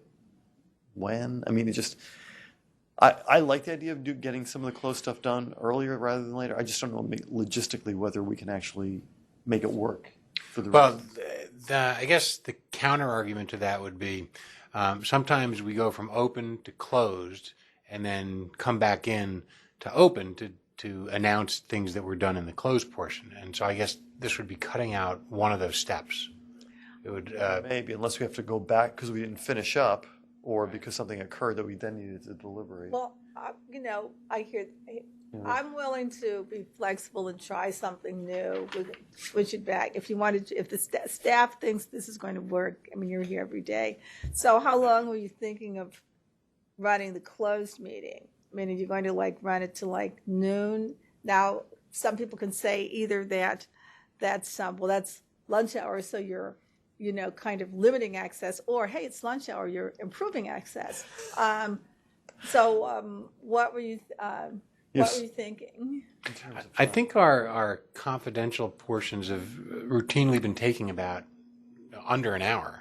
when? I mean, I like the idea of getting some of the closed stuff done earlier rather than later. I just don't know logistically whether we can actually make it work for the Well, I guess the counter argument to that would be sometimes we go from open to closed and then come back in to open to announce things that were done in the closed portion. And so I guess this would be cutting out one of those steps. It would maybe, unless we have to go back because we didn't finish up or because something occurred that we then needed to deliberate. Well, I'm willing to be flexible and try something new. We can switch it back if you wanted to. If the staff thinks this is going to work, I mean, you're here every day. So, how long were you thinking of running the closed meeting? I mean, are you going to run it to noon? Now, some people can say either that's lunch hour, so you're kind of limiting access, or hey, it's lunch hour, you're improving access. What were you? What were you thinking? I think our confidential portions have routinely been taking about under an hour.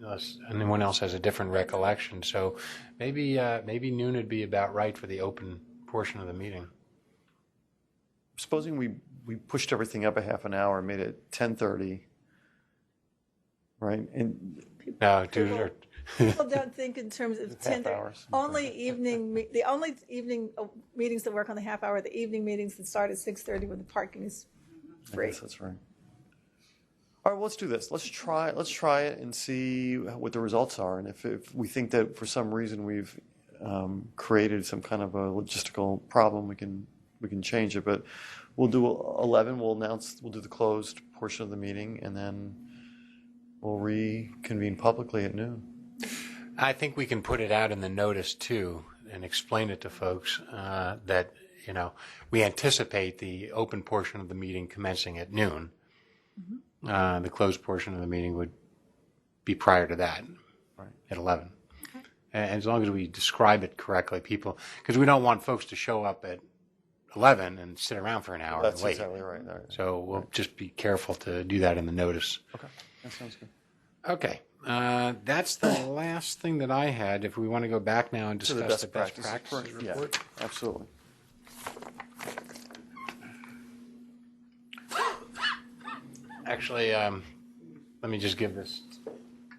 Unless anyone else has a different recollection. So maybe noon would be about right for the open portion of the meeting. Supposing we pushed everything up a half an hour, made it 10:30, right? And No, People don't think in terms of half hours. The only evening meetings that work on the half hour are the evening meetings that start at 6:30 when the parking is free. I guess that's right. All right, well, let's do this. Let's try it and see what the results are. And if we think that for some reason we've created some kind of a logistical problem, we can change it. But we'll do 11. We'll do the closed portion of the meeting, and then we'll reconvene publicly at noon. I think we can put it out in the notice too and explain it to folks that we anticipate the open portion of the meeting commencing at noon. Mm-hmm. The closed portion of the meeting would be prior to that, right, at 11. Okay. And as long as we describe it correctly, because we don't want folks to show up at 11 and sit around for an hour and wait. That's exactly right. So we'll just be careful to do that in the notice. Okay, that sounds good. Okay. That's the last thing that I had. If we want to go back now and discuss the best practice report. Yeah, absolutely. Actually, let me just give this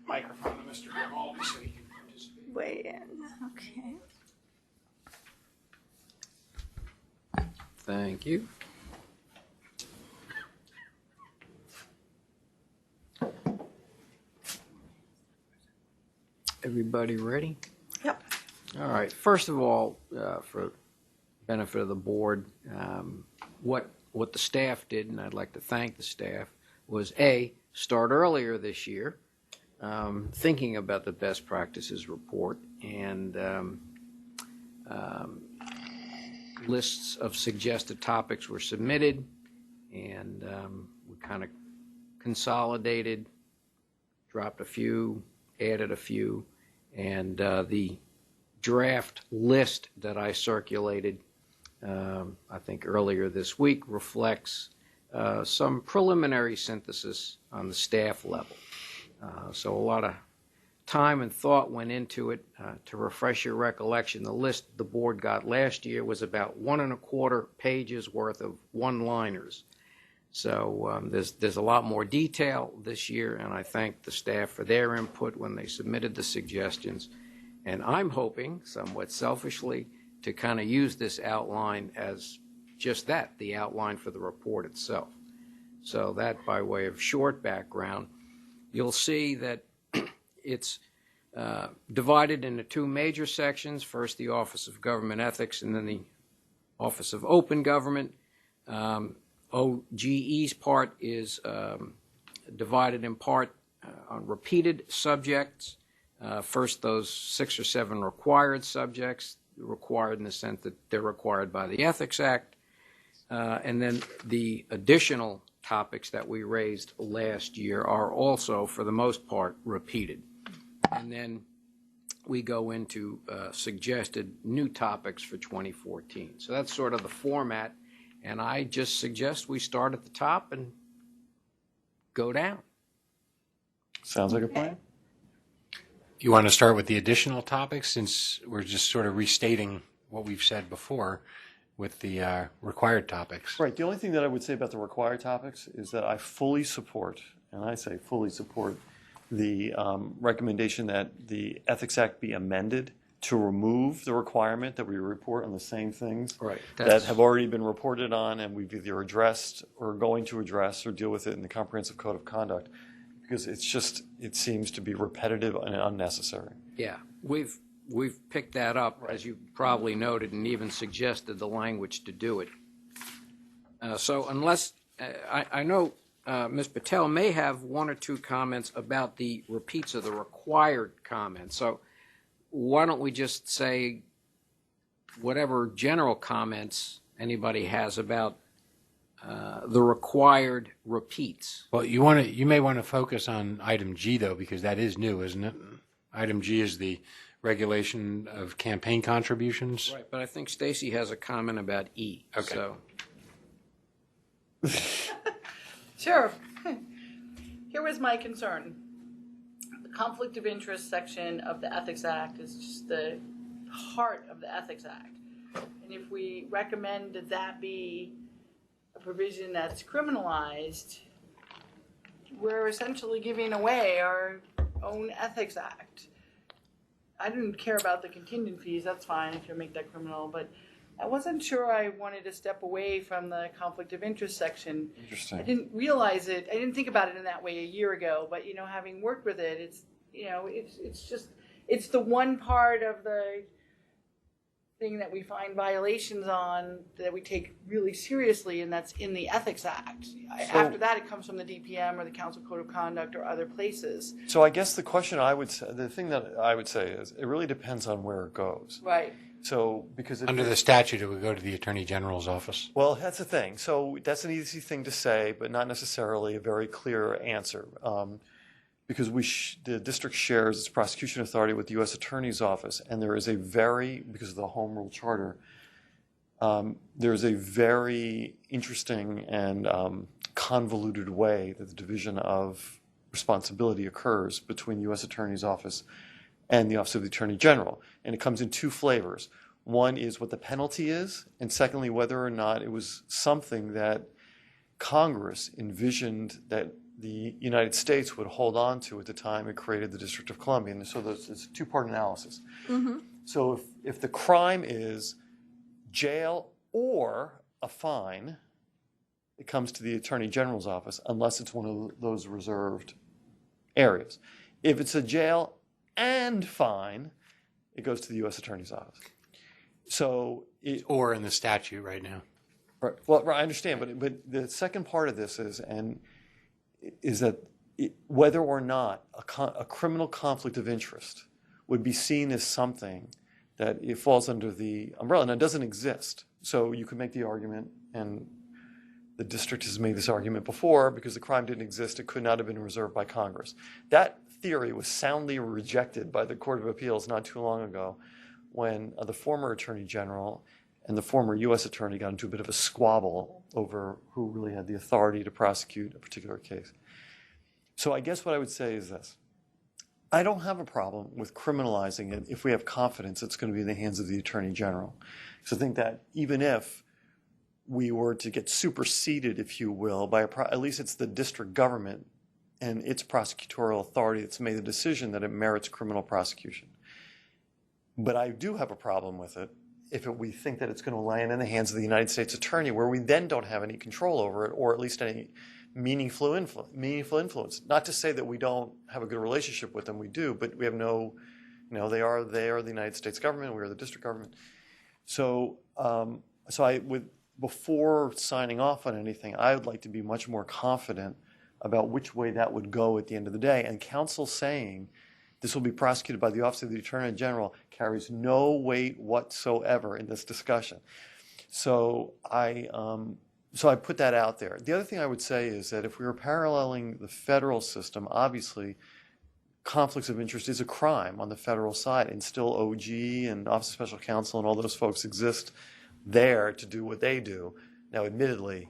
microphone to Mr. Grimaldi so he can participate. Weigh in. Okay. Thank you. Everybody ready? Yep. All right. First of all, for benefit of the board, what the staff did, and I'd like to thank the staff, was start earlier this year, thinking about the best practices report, and lists of suggested topics were submitted, and we kind of consolidated, dropped a few, added a few, and the draft list that I circulated, I think earlier this week, reflects some preliminary synthesis on the staff level. So a lot of time and thought went into it. To refresh your recollection, the list the board got last year was about 1.25 pages worth of one-liners. So there's a lot more detail this year, and I thank the staff for their input when they submitted the suggestions. And I'm hoping, somewhat selfishly, to kind of use this outline as just that, the outline for the report itself. So that, by way of short background, you'll see that it's divided into two major sections. First, the Office of Government Ethics, and then the Office of Open Government. OGE's part is divided in part on repeated subjects. First, those 6 or 7 required subjects, required in the sense that they're required by the Ethics Act, and then the additional topics that we raised last year are also, for the most part, repeated. And then we go into suggested new topics for 2014. So that's sort of the format, and I just suggest we start at the top and go down. Sounds like a plan. You want to start with the additional topics, since we're just sort of restating what we've said before with the required topics? Right. The only thing that I would say about the required topics is that I fully support, and I say fully support, the recommendation that the Ethics Act be amended to remove the requirement that we report on the same things that have already been reported on and we've either addressed or going to address or deal with it in the Comprehensive Code of Conduct, because it seems to be repetitive and unnecessary. Yeah, we've picked that up, as you probably noted, and even suggested the language to do it. So unless, I know Ms. Patel may have 1 or 2 comments about the repeats of the required comments. So why don't we just say whatever general comments anybody has about the required repeats. Well, you may want to focus on item G, though, because that is new, isn't it? Item G is the regulation of campaign contributions. Right, but I think Stacy has a comment about E. Okay. So. Sure. Here was my concern. The conflict of interest section of the Ethics Act is just the heart of the Ethics Act. And if we recommend that that be a provision that's criminalized, we're essentially giving away our own Ethics Act. I didn't care about the contingent fees, that's fine if you make that criminal, but I wasn't sure I wanted to step away from the conflict of interest section. Interesting. I didn't realize it, I didn't think about it in that way a year ago, but having worked with it, it's the one part of the thing that we find violations on that we take really seriously, and that's in the Ethics Act. After that, it comes from the DPM or the Council Code of Conduct or other places. So I guess the thing that I would say is it really depends on where it goes. Right. So because Under the statute, it would go to the Attorney General's office. Well, that's the thing. So that's an easy thing to say, but not necessarily a very clear answer. Because the district shares its prosecution authority with the U.S. Attorney's Office, and there is because of the Home Rule Charter, there's a very interesting and convoluted way that the division of responsibility occurs between the U.S. Attorney's Office and the Office of the Attorney General. And it comes in 2 flavors. One is what the penalty is, and secondly, whether or not it was something that Congress envisioned that the United States would hold on to at the time it created the District of Columbia. And so it's a 2-part analysis. Mm-hmm. So if the crime is jail or a fine, it comes to the Attorney General's office unless it's one of those reserved areas. If it's a jail and fine, it goes to the U.S. Attorney's office. So or in the statute right now. Right. Well, I understand, but the second part of this is that whether or not a criminal conflict of interest would be seen as something that it falls under the umbrella, and it doesn't exist. So you could make the argument, and the district has made this argument before, because the crime didn't exist, it could not have been reserved by Congress. That theory was soundly rejected by the Court of Appeals not too long ago when the former Attorney General and the former U.S. Attorney got into a bit of a squabble over who really had the authority to prosecute a particular case. So I guess what I would say is this. I don't have a problem with criminalizing it if we have confidence it's going to be in the hands of the Attorney General. So I think that even if we were to get superseded, if you will, by at least it's the district government and its prosecutorial authority that's made the decision that it merits criminal prosecution. But I do have a problem with it if we think that it's going to land in the hands of the United States Attorney, where we then don't have any control over it, or at least any meaningful influence. Not to say that we don't have a good relationship with them, we do, but we have no, they are the United States government, we are the district government. So, before signing off on anything, I would like to be much more confident about which way that would go at the end of the day. And counsel saying this will be prosecuted by the Office of the Attorney General carries no weight whatsoever in this discussion. So I put that out there. The other thing I would say is that if we were paralleling the federal system, obviously conflicts of interest is a crime on the federal side, and still OG and Office of Special Counsel and all those folks exist there to do what they do. Now, admittedly,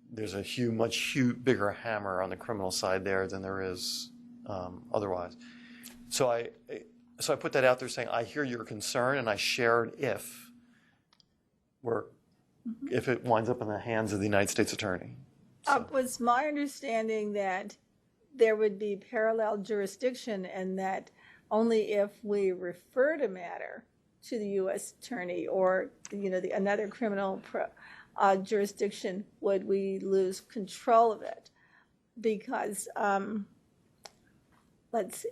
there's a much bigger hammer on the criminal side there than there is otherwise. So I put that out there saying, I hear your concern, and I share it if it winds up in the hands of the United States Attorney. So. Was my understanding that there would be parallel jurisdiction, and that only if we referred a matter to the U.S. Attorney or another criminal jurisdiction would we lose control of it? Because let's see.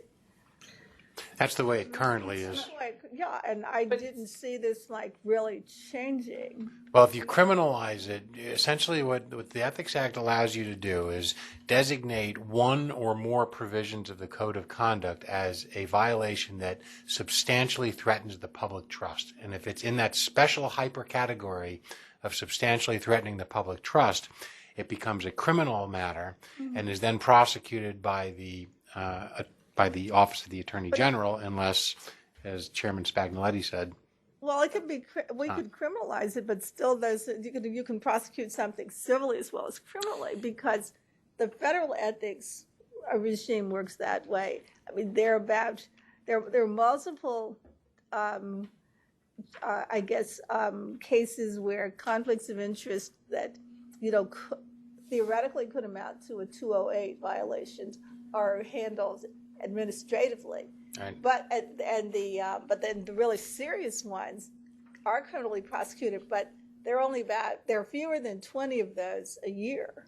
That's the way it currently is. Yeah, and I didn't see this really changing. Well, if you criminalize it, essentially what the Ethics Act allows you to do is designate one or more provisions of the Code of Conduct as a violation that substantially threatens the public trust. And if it's in that special hyper category of substantially threatening the public trust, it becomes a criminal matter and is then prosecuted by the Office of the Attorney General, unless, as Chairman Spagnoletti said. Well, it could be. We could criminalize it, but still, you can prosecute something civilly as well as criminally, because the federal ethics regime works that way. I mean, there are multiple, cases where conflicts of interest that theoretically could amount to a 208 violations are handled administratively, right. but then the really serious ones are criminally prosecuted, but there are fewer than 20 of those a year.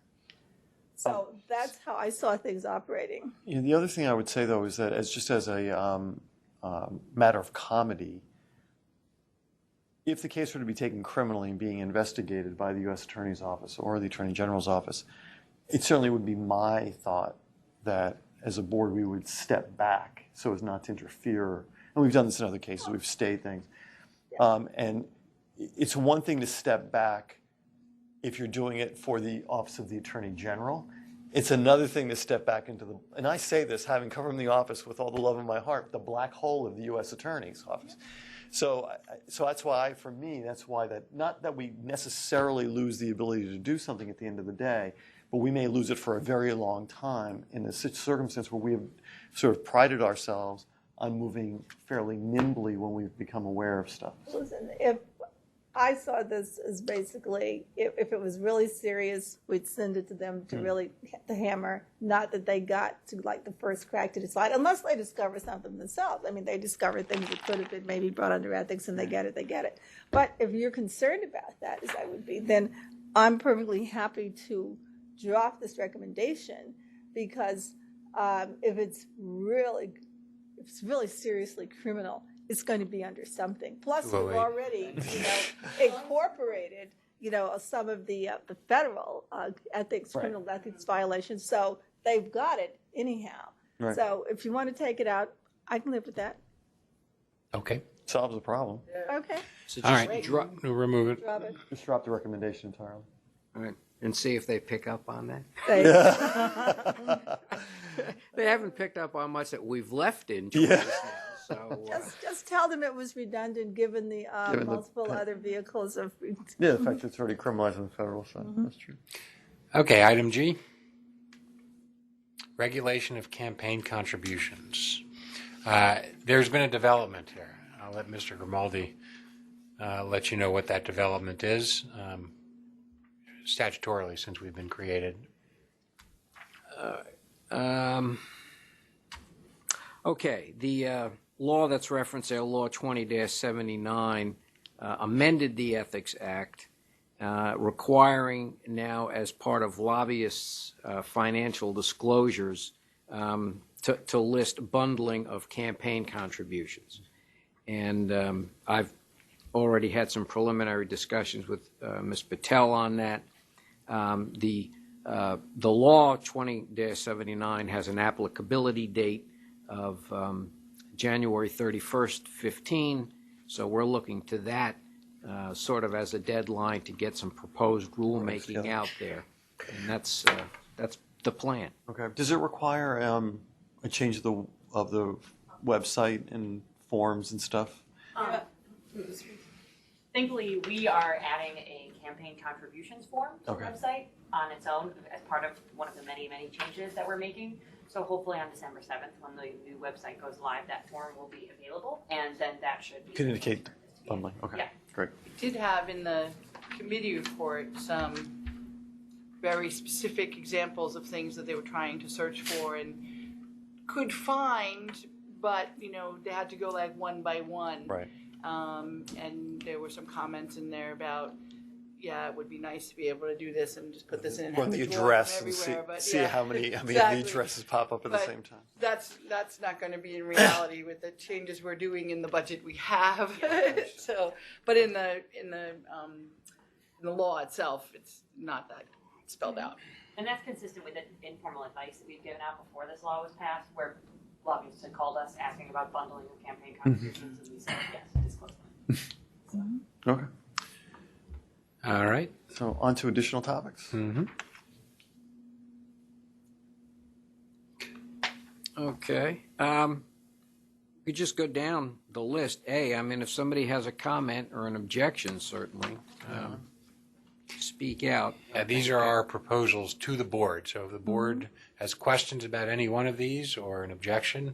So that's how I saw things operating. Yeah, the other thing I would say, though, is that as a matter of comedy, if the case were to be taken criminally and being investigated by the U.S. Attorney's Office or the Attorney General's Office, it certainly would be my thought that as a board we would step back so as not to interfere. And we've done this in other cases. We've stayed things. And it's one thing to step back if you're doing it for the Office of the Attorney General. It's another thing to step back into and I say this having come from the office with all the love in my heart, the black hole of the U.S. Attorney's Office. So that's why, for me, not that we necessarily lose the ability to do something at the end of the day, but we may lose it for a very long time in a circumstance where we have sort of prided ourselves on moving fairly nimbly when we've become aware of stuff. Listen, if I saw this as basically, if it was really serious, we'd send it to them to really hit the hammer, not that they got to the first crack to decide, unless they discover something themselves. I mean, they discover things that could have been maybe brought under ethics and they get it. But if you're concerned about that, as I would be, then I'm perfectly happy to drop this recommendation, because if it's really seriously criminal, it's going to be under something. Plus, we've already incorporated some of the federal criminal ethics violations, so they've got it anyhow. Right. So if you want to take it out, I can live with that. Okay. Solves the problem. Okay. So All just right. Remove it. Drop it. Just drop the recommendation entirely. All right, and see if they pick up on that. Thanks. They haven't picked up on much that we've left in choices now. So Just tell them it was redundant given the multiple other vehicles of. Yeah, the fact that it's already criminalized on the federal side. That's true. Okay, item G. Regulation of campaign contributions. There's been a development here. I'll let Mr. Grimaldi let you know what that development is, statutorily, since we've been created. Okay, the law that's referenced there, Law 20-79, amended the Ethics Act requiring now as part of lobbyists' financial disclosures to list bundling of campaign contributions. And I've already had some preliminary discussions with Ms. Patel on that. The law 20-79 has an applicability date of January 31st, 15, so we're looking to that sort of as a deadline to get some proposed rulemaking out there, and that's the plan. Okay. Does it require a change of the website and forms and stuff? Thankfully, we are adding a campaign contributions form to the website on its own as part of one of the many, many changes that we're making. So hopefully on December 7th, when the new website goes live, that form will be available, and then that should be... Could indicate bundling. Okay, yeah. Great. We did have in the committee report some very specific examples of things that they were trying to search for and could find, but, they had to go like one by one. Right. And there were some comments in there about, it would be nice to be able to do this and just put this in Or and the have it drawn address from and everywhere. But see how many exactly. addresses pop up at the But same time. That's not going to be in reality with the changes we're doing in the budget we have. So, but in the law itself, it's not that spelled out. And that's consistent with the informal advice that we've given out before this law was passed, where lobbyists had called us asking about bundling of campaign contributions, and we said, yes, disclose them. Okay. All right. So on to additional topics. Mm-hmm. Okay. We just go down the list. If somebody has a comment or an objection, certainly speak out. These are our proposals to the board. So if the board has questions about any one of these or an objection,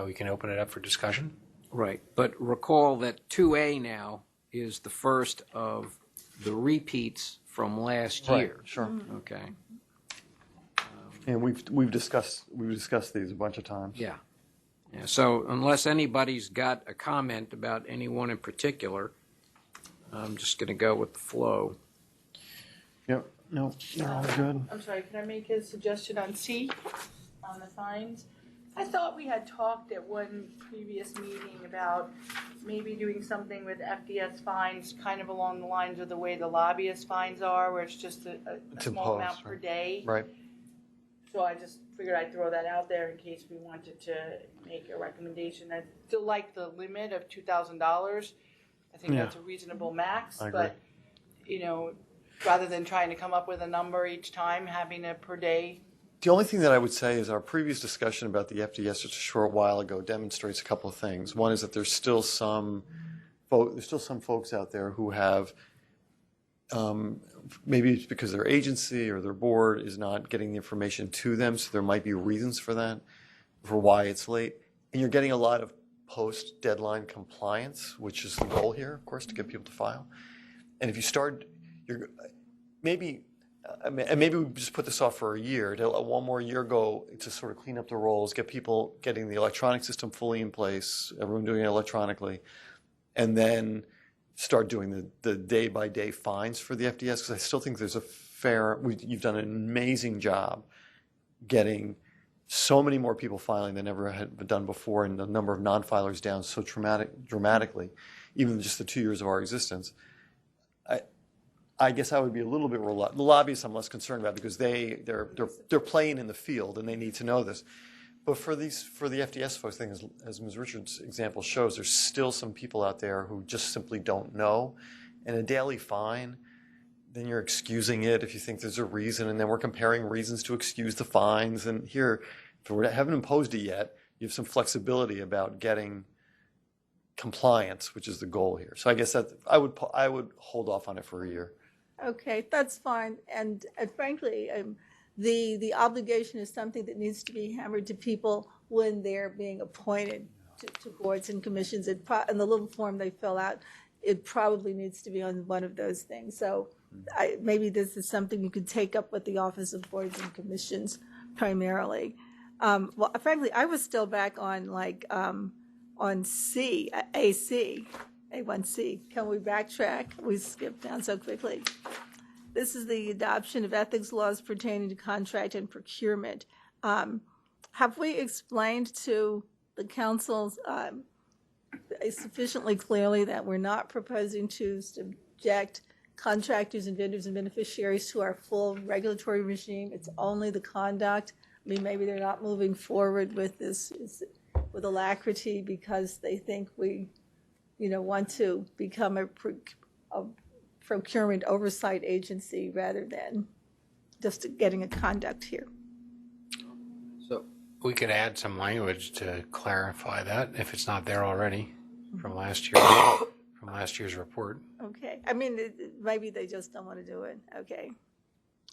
we can open it up for discussion. Right. But recall that 2A now is the first of the repeats from last year. Right, sure. Okay. And we've discussed these a bunch of times. Yeah. So unless anybody's got a comment about anyone in particular, I'm just going to go with the flow. Yep. No, they're all good. I'm sorry, can I make a suggestion on C, on the fines? I thought we had talked at one previous meeting about maybe doing something with FDS fines, kind of along the lines of the way the lobbyist fines are, where it's just a small imposed, amount per right. day. Right. So I just figured I'd throw that out there in case we wanted to make a recommendation. I still like the limit of $2,000. I think that's a reasonable max. I agree. But, rather than trying to come up with a number each time, having a per day. The only thing that I would say is our previous discussion about the FDS just a short while ago demonstrates a couple of things. One is that there's still some folks out there who have maybe it's because their agency or their board is not getting the information to them, so there might be reasons for that, for why it's late. And you're getting a lot of post-deadline compliance, which is the goal here, of course, to get people to file. And if you start, maybe we just put this off for a year, to let one more year go to sort of clean up the rolls, get people getting the electronic system fully in place, everyone doing it electronically, and then start doing the day-by-day fines for the FDS, because I still think there's you've done an amazing job getting so many more people filing than ever had done before, and the number of non-filers down so dramatically, even just the 2 years of our existence. I guess I would be a little bit reluctant. The lobbyists I'm less concerned about because they're playing in the field and they need to know this. But for the FDS folks, thing as Ms. Richards' example shows, there's still some people out there who just simply don't know. And a daily fine, then you're excusing it if you think there's a reason, and then we're comparing reasons to excuse the fines. And here, if we haven't imposed it yet, you have some flexibility about getting compliance, which is the goal here. So I guess that I would hold off on it for a year. Okay, that's fine. And frankly, the obligation is something that needs to be hammered to people when they're being appointed to boards and commissions. In the little form they fill out, it probably needs to be on one of those things. So maybe this is something you could take up with the Office of Boards and Commissions primarily. Well, frankly, I was still back on on AC, A1C. Can we backtrack? We skipped down so quickly. This is the adoption of ethics laws pertaining to contract and procurement. Have we explained to the councils sufficiently clearly that we're not proposing to subject contractors and vendors and beneficiaries to our full regulatory regime? It's only the conduct. I mean, maybe they're not moving forward with this with alacrity because they think we, want to become a procurement oversight agency rather than just getting a conduct here. So, We could add some language to clarify that if it's not there already from last year's report. Okay. I mean, maybe they just don't want to do it. Okay.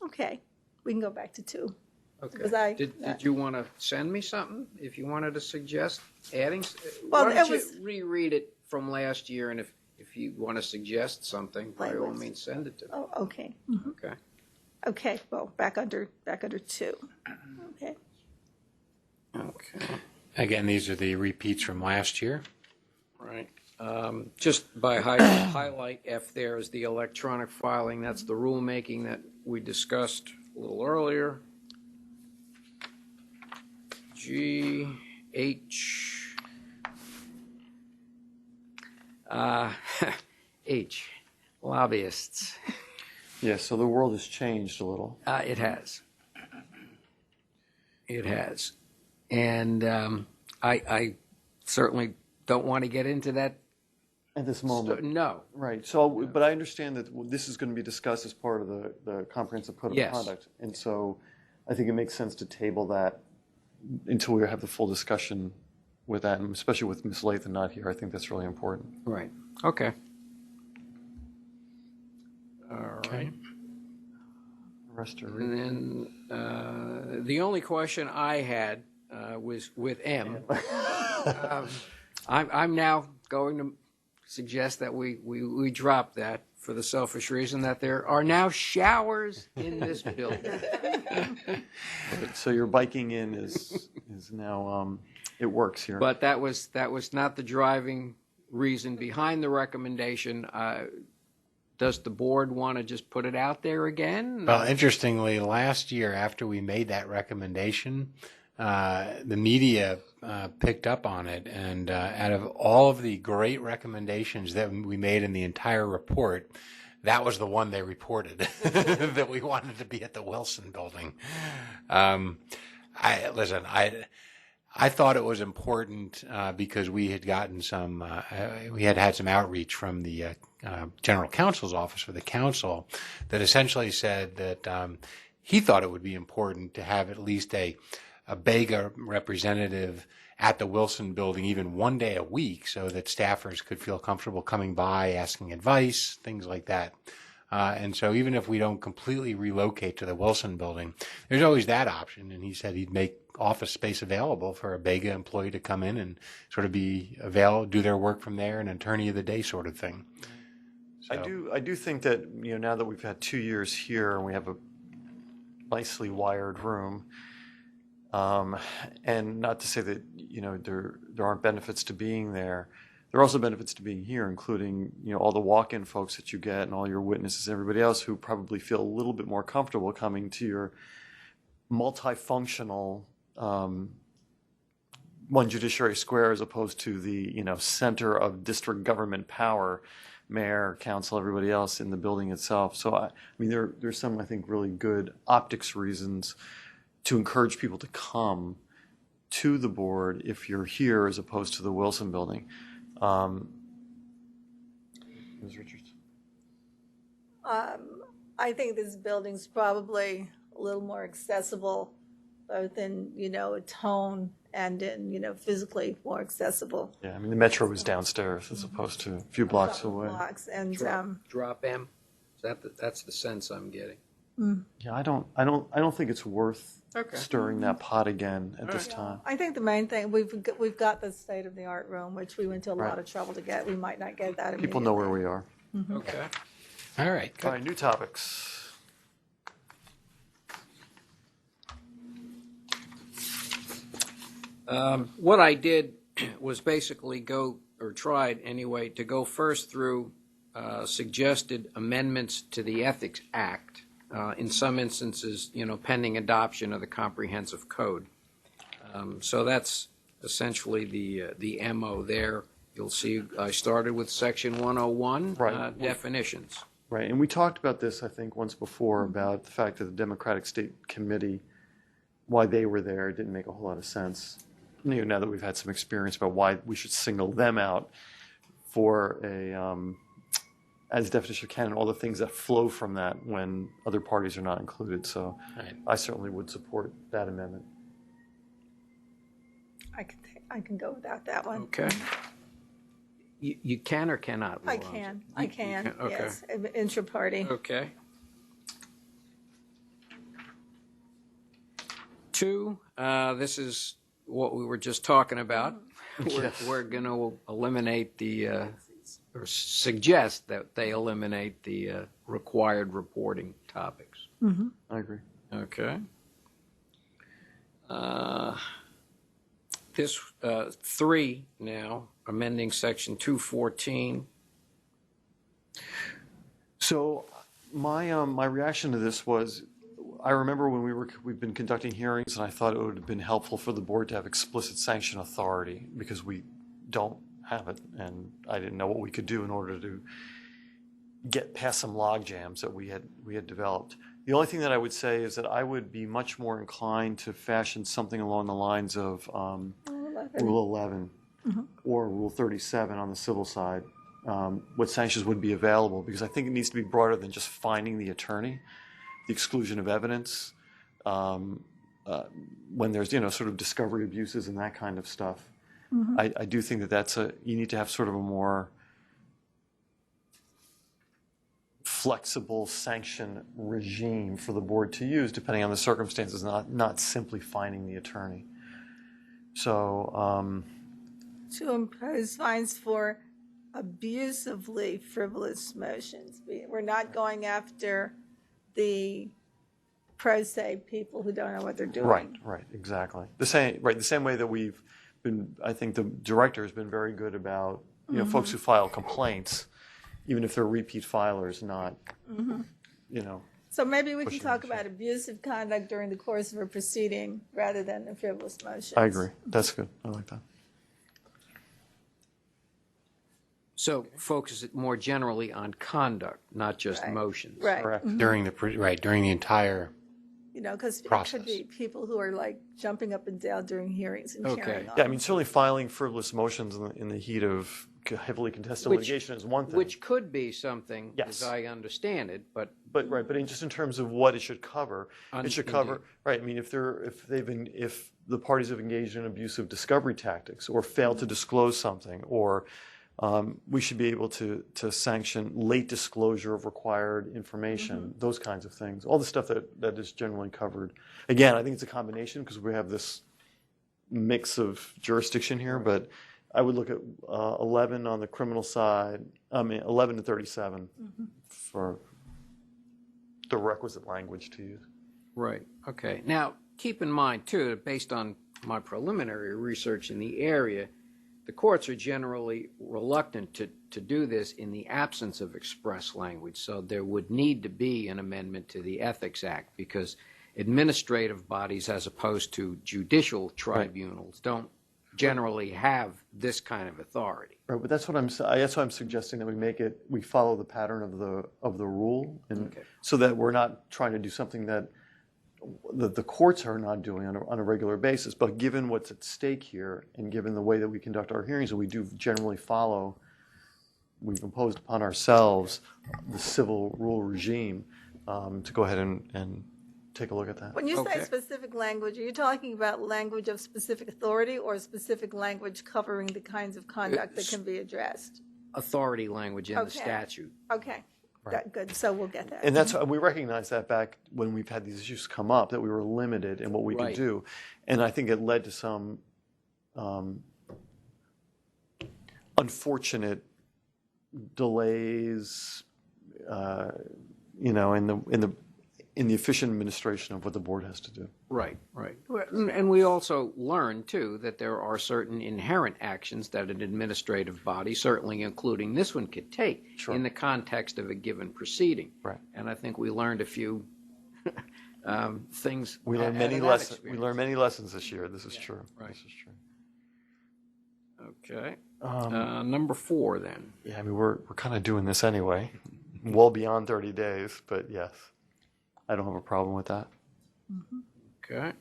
Okay. We can go back to 2. okay. Did you want to send me something? If you wanted to suggest adding, Well, why don't it was- you reread it from last year, and if you want to suggest something, by all Language. means, send it to me. Oh, okay. Okay. Okay. Well, back under 2. Okay. Okay. Again, these are the repeats from last year. Right. Just by highlight F there is the electronic filing. That's the rulemaking that we discussed a little earlier. G, H, H, lobbyists. Yeah, so the world has changed a little. It has. It has. And I certainly don't want to get into that. At this moment. No. Right. So, but I understand that this is going to be discussed as part of the comprehensive code of Yes. conduct. And so I think it makes sense to table that until we have the full discussion with that, and especially with Ms. Lathan not here. I think that's really important. Right. Okay. All Okay. right. The rest are And then the only question I had was with M. I'm now going to suggest that we drop that for the selfish reason that there are now showers in this building. So your biking in is now it works here. But that was not the driving reason behind the recommendation. Does the board want to just put it out there again? Well, interestingly, last year after we made that recommendation, the media picked up on it, and out of all of the great recommendations that we made in the entire report, that was the one they reported that we wanted to be at the Wilson building. I thought it was important because we had gotten we had some outreach from the general counsel's office for the council that essentially said that he thought it would be important to have at least a BEGA representative at the Wilson building even one day a week so that staffers could feel comfortable coming by, asking advice, things like that. And so even if we don't completely relocate to the Wilson building, there's always that option. And he said he'd make office space available for a BEGA employee to come in and sort of be available, do their work from there, an attorney of the day sort of thing. So, I do think that now that we've had 2 years here and we have a nicely wired room, and not to say that there aren't benefits to being there. There are also benefits to being here, including all the walk-in folks that you get and all your witnesses, everybody else who probably feel a little bit more comfortable coming to your multifunctional one Judiciary Square as opposed to the center of district government power, mayor, council, everybody else in the building itself. So I mean there's some I think really good optics reasons to encourage people to come to the board if you're here as opposed to the Wilson building. Ms. Richards? I think this building's probably a little more accessible, both in, a tone and in, physically more accessible. Yeah, I mean the metro is downstairs as opposed to a few blocks away. And Drop M. That's the sense I'm getting. Yeah, I don't think it's worth Okay. stirring that pot again at this time. I think the main thing, we've got the state-of-the-art room, which we went to a lot of trouble to get. We might not get that People know where we are. Okay. all right, good. All right, new topics. What I did was basically go or tried anyway, to go first through suggested amendments to the Ethics Act, in some instances, pending adoption of the Comprehensive Code. So that's essentially the MO there. You'll see I started with Section 101, Right. definitions. Right, and we talked about this, I think, once before, about the fact that the Democratic State Committee, why they were there, didn't make a whole lot of sense. Now that we've had some experience about why we should single them out for as definition of canon, all the things that flow from that when other parties are not included. So Right. I certainly would support that amendment. I can go without that one. Okay. You can or cannot? I rule on can, it? I You can, okay. yes, intra-party. Okay. 2, this is what we were just talking about. We're going to eliminate or suggest that they eliminate the required reporting topics. I agree. Okay. This 3 now, amending Section 214. So my reaction to this was, I remember when we've been conducting hearings, and I thought it would have been helpful for the board to have explicit sanction authority because we don't have it, and I didn't know what we could do in order to get past some log jams that we had developed. The only thing that I would say is that I would be much more inclined to fashion something along the lines of Rule 11 or Rule 37 on the civil side. What sanctions would be available, because I think it needs to be broader than just finding the attorney, the exclusion of evidence, when there's sort of discovery abuses and that kind of stuff. I do think that you need to have sort of a more flexible sanction regime for the board to use depending on the circumstances, not simply finding the attorney. So To impose fines for abusively frivolous motions. We're not going after the pro se people who don't know what they're doing. Right, exactly. The same way that we've been, I think the director has been very good about, folks who file complaints, even if they're repeat filers, not, So maybe we can Pushing talk the about abusive conduct during the course of a proceeding rather than the frivolous motions. I agree. That's good. I like that. So focus it more generally on conduct, not just Right. motions. Right. Correct. During the entire Because it Process. could be people who are like jumping up and down during hearings and Okay. carrying on. Yeah, I mean, certainly filing frivolous motions in the heat of heavily contested litigation is one thing. Which could be something, Yes. as I understand it, but But just in terms of what it should cover, it should cover Indeed. right. I mean, if the parties have engaged in abusive discovery tactics or failed to disclose something, or we should be able to sanction late disclosure of required information, those kinds of things. All the stuff that is generally covered. Again, I think it's a combination because we have this mix of jurisdiction here, but I would look at 11 on the criminal side, 11 to 37 for the requisite language to use. right. Okay. Now, keep in mind, too, that based on my preliminary research in the area, the courts are generally reluctant to do this in the absence of express language. So there would need to be an amendment to the Ethics Act because administrative bodies, as opposed to judicial tribunals, don't generally have this kind of authority. Right, but that's why I'm suggesting that we follow the pattern of the rule, and Okay. so that we're not trying to do something that the courts are not doing on a regular basis. But given what's at stake here, and given the way that we conduct our hearings, and we do generally follow, we've imposed upon ourselves the civil rule regime to go ahead and take a look at that. When you Okay. say specific language, are you talking about language of specific authority or specific language covering the kinds of conduct that can be addressed? Authority language in the Okay. statute. Okay, good. So we'll get that. And that's we recognize that back when we've had these issues come up, that we were limited in what we could Right. do, and I think it led to some unfortunate delays, in the efficient administration of what the board has to do. Right. And we also learned, too, that there are certain inherent actions that an administrative body, certainly including this one, could take in the context of a given proceeding. Right. And I think we learned a few things. We learned many lessons. We learned many lessons this year. This is true. Right. This is true. Okay. Number 4, then. Yeah, I mean, we're kind of doing this anyway, well beyond 30 days, but yes, I don't have a problem with that. Okay.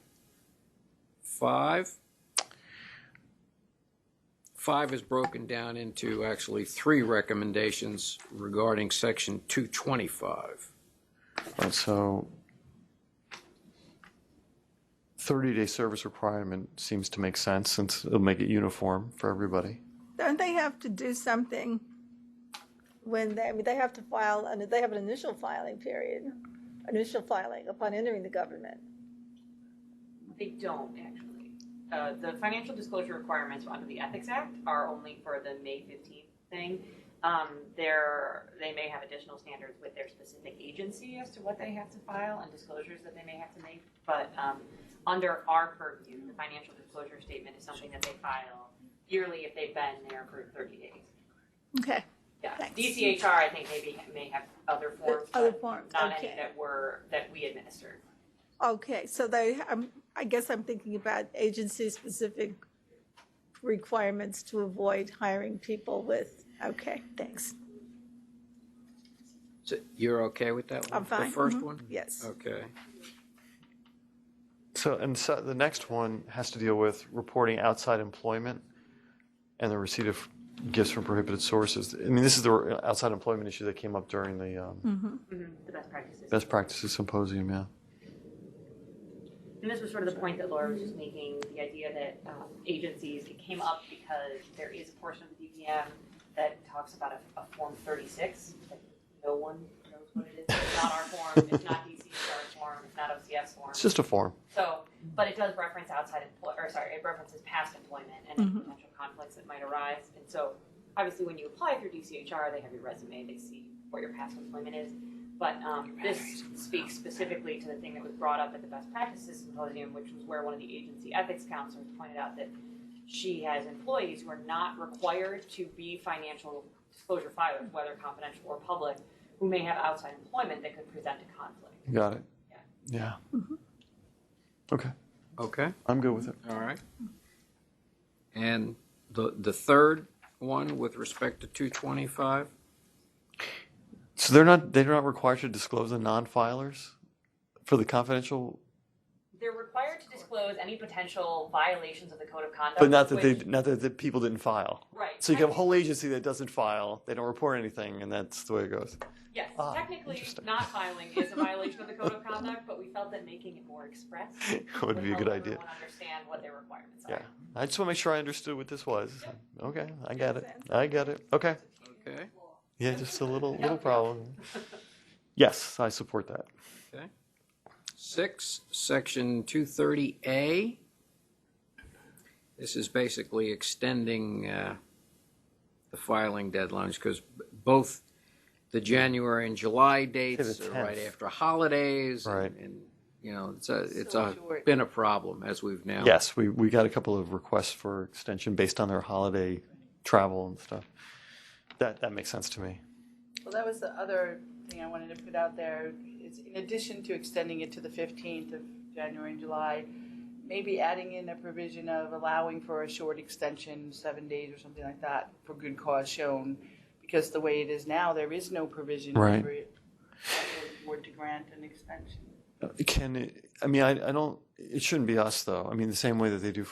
5. 5 is broken down into actually 3 recommendations regarding Section 225. Right, so 30-day service requirement seems to make sense since it'll make it uniform for everybody. Don't they have to do something when they have to file, and they have an initial filing period, initial filing upon entering the government? They don't, actually. The financial disclosure requirements under the Ethics Act are only for the May 15th thing. They may have additional standards with their specific agency as to what they have to file and disclosures that they may have to make. But under our purview, the financial disclosure statement is something that they file yearly if they've been there for 30 days. Okay. Yeah. Thanks. DCHR, I think may have other forms. Other but forms, Not okay. any that we administered. Okay, so I guess I'm thinking about agency-specific requirements to avoid hiring people with, okay, thanks. So you're okay with that one? I'm fine. The first Mhm. one? Yes. Okay. So the next one has to deal with reporting outside employment and the receipt of gifts from prohibited sources. I mean, this is the outside employment issue that came up during the The best practices. best practices symposium, yeah. And this was sort of the point that Laura was just making, the idea that agencies, it came up because there is a portion of the DPM that talks about a Form 36, that no one knows what it is. It's not our form, it's not DCHR's form, it's not OCF's form. It's just a form. So, but it does reference it references past employment and any potential conflicts that might arise. And so, obviously, when you apply through DCHR, they have your resume, they see what your past employment is. But this speaks specifically to the thing that was brought up at the Best Practices Symposium, which was where one of the agency ethics counselors pointed out that she has employees who are not required to be financial disclosure filers, whether confidential or public, who may have outside employment that could present a conflict. Got it. Yeah. Yeah. Okay. Okay. I'm good with it. All right. And the third one with respect to 225? So they're not required to disclose the non-filers for the confidential, They're required to disclose any potential violations of the code of conduct. but not that which- not that the people didn't file. Right. So you can have a whole agency that doesn't file, they don't report anything, and that's the way it goes. Yes, Ah, technically, interesting. not filing is a violation of the code of conduct, but we felt that making it more express Would be a good help idea. everyone understand what their requirements Yeah. are. I just want to make sure I understood what this was. Okay, I get it. sense. I get it. Okay. Okay. Yeah, just a little problem. Yes, I support that. Okay. 6, Section 230A. This is basically extending the filing deadlines because both the January and July dates the are right 10th. after holidays. Right. And you know, it's short. been a problem as we've now. Yes, we got a couple of requests for extension based on their holiday travel and stuff. That makes sense to me. Well, that was the other thing I wanted to put out there, is in addition to extending it to the 15th of January and July, maybe adding in a provision of allowing for a short extension, 7 days or something like that, for good cause shown. Because the way it is now, there is no provision Right. for the board to grant an extension. I don't, it shouldn't be us though. I mean, the same way that they do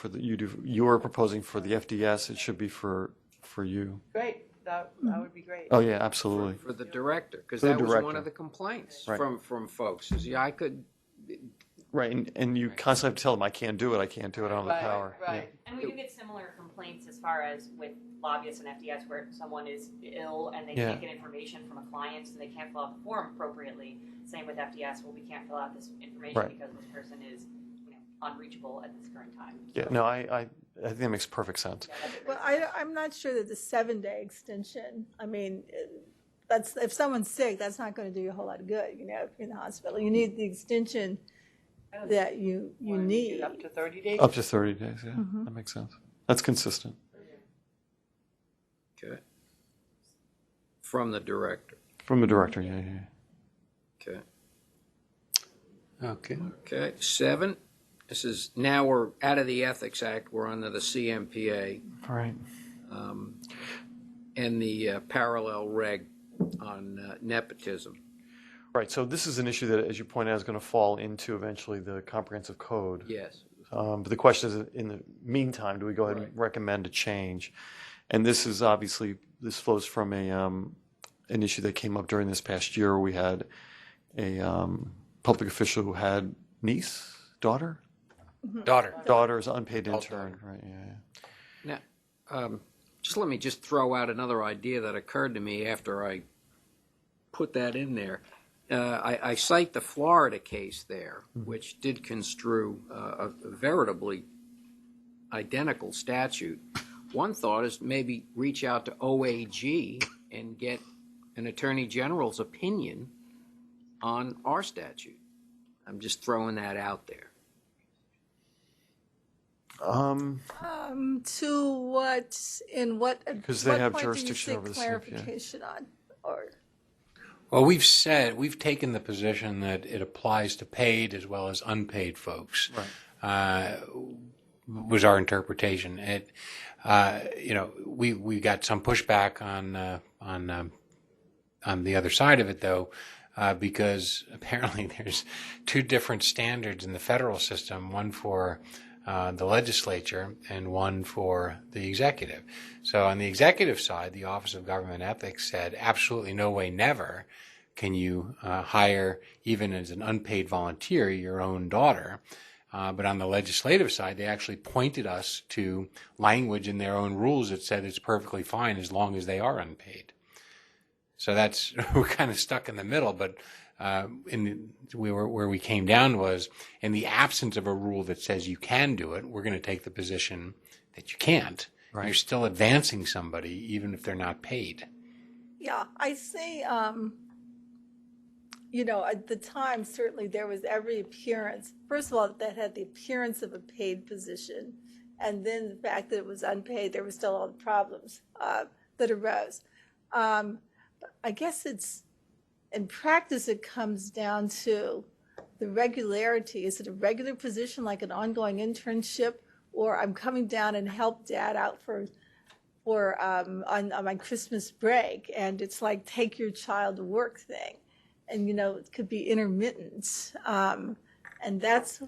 you're proposing for the FDS, it should be for you. Great, that would be great. Oh yeah, absolutely. For the director, because For the that was director. one of the complaints Right. from folks. Is, yeah, I could. Right, and you constantly have to tell them, I can't do it, I don't have the Right, power. right. And we do get similar complaints as far as with lobbyists and FDS where someone is ill and they Yeah. can't get information from a client, so they can't fill out the form appropriately. Same with FDS, well, we can't fill out this information Right. because this person is unreachable at this current time. Yeah, no, I think that makes perfect sense. Yeah, that'd be Well, great. I'm not sure that the 7-day extension, I mean, that's if someone's sick, that's not going to do you a whole lot of good. You know, if you're in the hospital, you need the extension that you Wanna make need. it up to 30 days? Up to 30 days, yeah, that makes sense. That's consistent. Okay. From the director. From the director, yeah. Okay. Okay. Okay. 7. This is now we're out of the Ethics Act. We're under the CMPA All right. and the parallel reg on nepotism. Right, so this is an issue that, as you point out, is going to fall into eventually the comprehensive code. Yes. But the question is, in the meantime, do we go ahead and recommend a change? And this is obviously, this flows from an issue that came up during this past year. We had a public official who had daughter is unpaid intern, right? Yeah. Now, just let me just throw out another idea that occurred to me after I put that in there. I cite the Florida case there, which did construe a veritably identical statute. One thought is maybe reach out to OAG and get an Attorney General's opinion on our statute. I'm just throwing that out there. To what, in what, Because they what have point jurisdiction do you over the seek same, yeah. clarification on? Or, Well, we've taken the position that it applies to paid as well as unpaid folks. Right. Was our interpretation. It, we got some pushback on the other side of it though, because apparently there's two different standards in the federal system, one for the legislature and one for the executive. So on the executive side, the Office of Government Ethics said absolutely no way, never can you hire, even as an unpaid volunteer, your own daughter. But on the legislative side, they actually pointed us to language in their own rules that said it's perfectly fine as long as they are unpaid. So that's, we're kind of stuck in the middle, but where we came down was, in the absence of a rule that says you can do it, we're going to take the position that you can't. Right. You're still advancing somebody even if they're not paid. yeah, I say, at the time, certainly there was every appearance, first of all, that had the appearance of a paid position. And then the fact that it was unpaid, there were still all the problems that arose. I guess in practice, it comes down to the regularity. Is it a regular position like an ongoing internship, or I'm coming down and help Dad out on my Christmas break, and it's like take your child to work thing, and it could be intermittent, and that's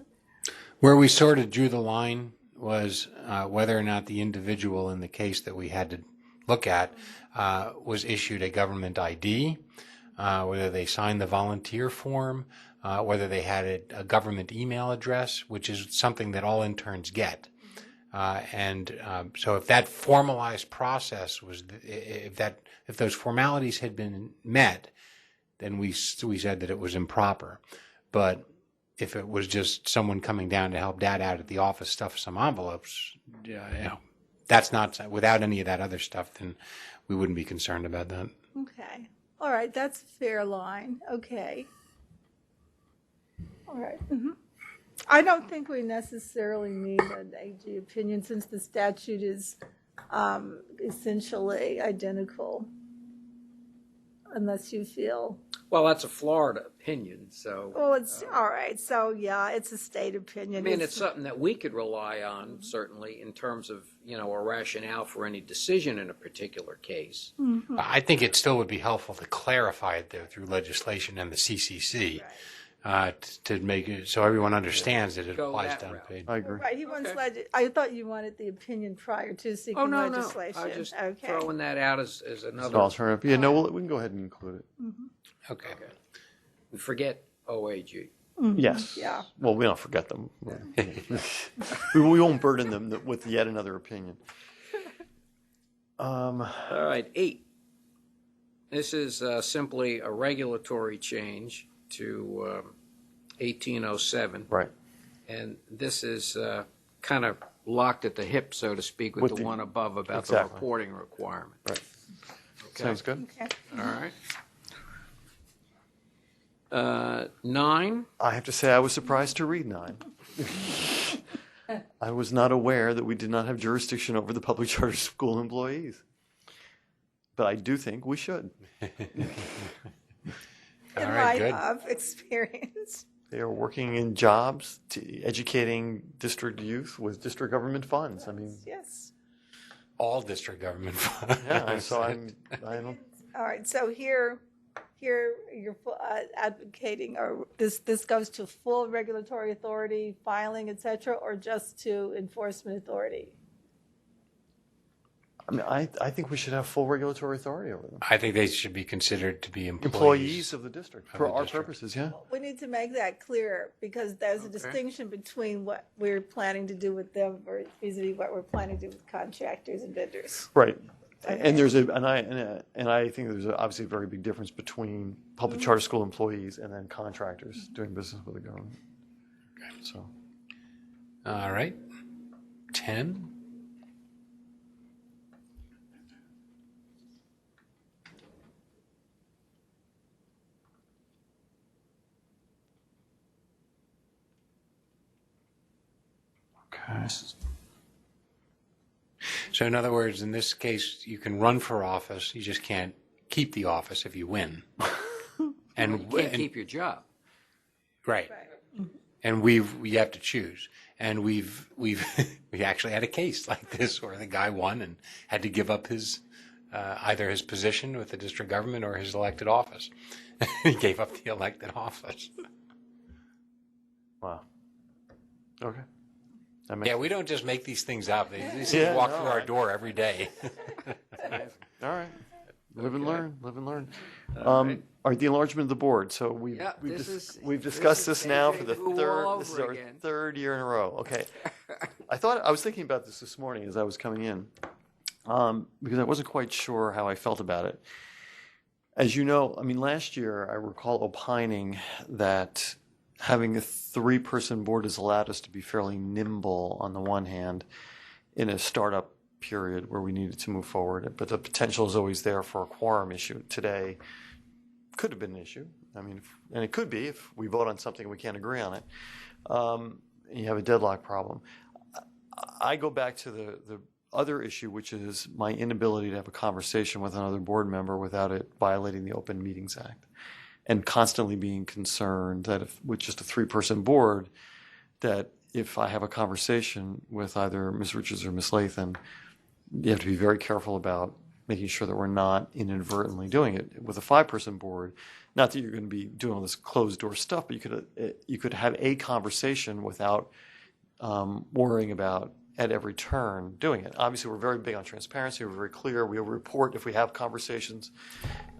where we sort of drew the line was whether or not the individual in the case that we had to look at was issued a government ID. Whether they signed the volunteer form, whether they had a government email address, which is something that all interns get. So if that formalized process was, if those formalities had been met, then we said that it was improper. But if it was just someone coming down to help Dad out at the office, stuff some envelopes, that's not, without any of that other stuff, then we wouldn't be concerned about that. okay. All right, that's a fair line. Okay. All right. I don't think we necessarily need an AG opinion since the statute is essentially identical, unless you feel. Well, that's a Florida opinion, so. Well, it's all right. So, yeah, it's a state opinion. I mean, it's something that we could rely on, certainly, in terms of, a rationale for any decision in a particular case. Mm-hmm. I think it still would be helpful to clarify it, though, through legislation and the CCC, to make it so everyone understands that it Go applies that to route. unpaid. I agree. Right. He wants I thought you wanted the opinion prior to seeking legislation. I was just okay. throwing that out as It's another an alternative. Yeah, no, we can go ahead and include it. Okay. And forget OAG. Yes. Yeah. Well, we don't forget them. we won't burden them with yet another opinion. All right, 8. This is simply a regulatory change to 1807. Right. And this is kind of locked at the hip, so to speak, with the one above about the exactly. reporting requirement. Right. Sounds good. Okay. All right. 9, I have to say I was surprised to read 9. I was not aware that we did not have jurisdiction over the public charter school employees. But I do think we should. In All right, light good. of experience. They are working in jobs, educating district youth with district government funds. I mean, Yes. All district government funds. yeah, so I don't. All right, so here you're advocating, or this goes to full regulatory authority, filing, et cetera, or just to enforcement authority? I mean, I think we should have full regulatory authority over them. I think they should be considered to be Employees of the district, for the our district. purposes, yeah. We need to make that clear, because there's a distinction between what we're planning to do with them or vis-a-vis what we're planning to do with contractors and vendors. Right. And there's I think there's obviously a very big difference between public charter school employees and then contractors doing business with the government. So, All right. 10. Okay. So in other words, in this case, you can run for office. You just can't keep the office if you win. And you can't keep your job. right. And we have to choose. And we actually had a case like this where the guy won and had to give up his either his position with the district government or his elected office. He gave up the elected office. wow. Okay. Yeah, we don't just make these things up. These things Yeah, walk no, through our door every day. All right. Live and learn. Live and learn. right. All right, the enlargement of the board. So we've discussed this now for the all third. over This is our again. third year in a row. Okay. I was thinking about this morning as I was coming in, because I wasn't quite sure how I felt about it. As you know, I mean, last year I recall opining that having a 3-person board has allowed us to be fairly nimble on the one hand in a startup period where we needed to move forward, but the potential is always there for a quorum issue. Today could have been an issue. I mean, and it could be if we vote on something and we can't agree on it. You have a deadlock problem. I go back to the other issue, which is my inability to have a conversation with another board member without it violating the Open Meetings Act, and constantly being concerned that if with just a 3-person board, that if I have a conversation with either Ms. Richards or Ms. Lathan, you have to be very careful about making sure that we're not inadvertently doing it. With a 5-person board, not that you're going to be doing all this closed door stuff, but you could have a conversation without worrying about at every turn doing it. Obviously, we're very big on transparency. We're very clear. We'll report if we have conversations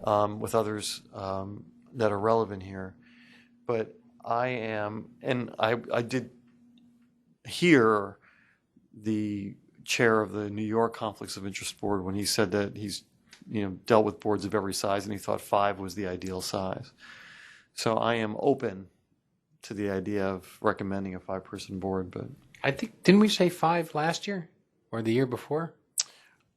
with others that are relevant here. But I did hear the chair of the New York Conflicts of Interest Board when he said that he's dealt with boards of every size and he thought 5 was the ideal size. So I am open to the idea of recommending a 5-person board, but I think, didn't we say 5 last year or the year before?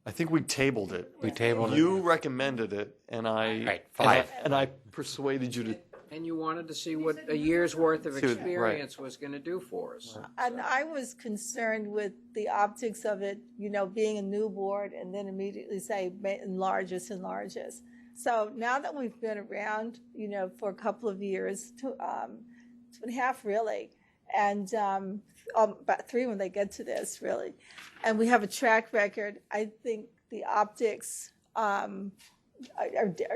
I think we tabled it. We tabled it. You recommended it, and I Right, 5. and I persuaded you to. And you wanted to see what a year's worth of See what- experience was going to do for us. And I was concerned with the optics of it, being a new board and then immediately say, enlarge us. So now that we've been around, for a couple of years, 2.5 really, and about 3 when they get to this really, and we have a track record, I think the optics are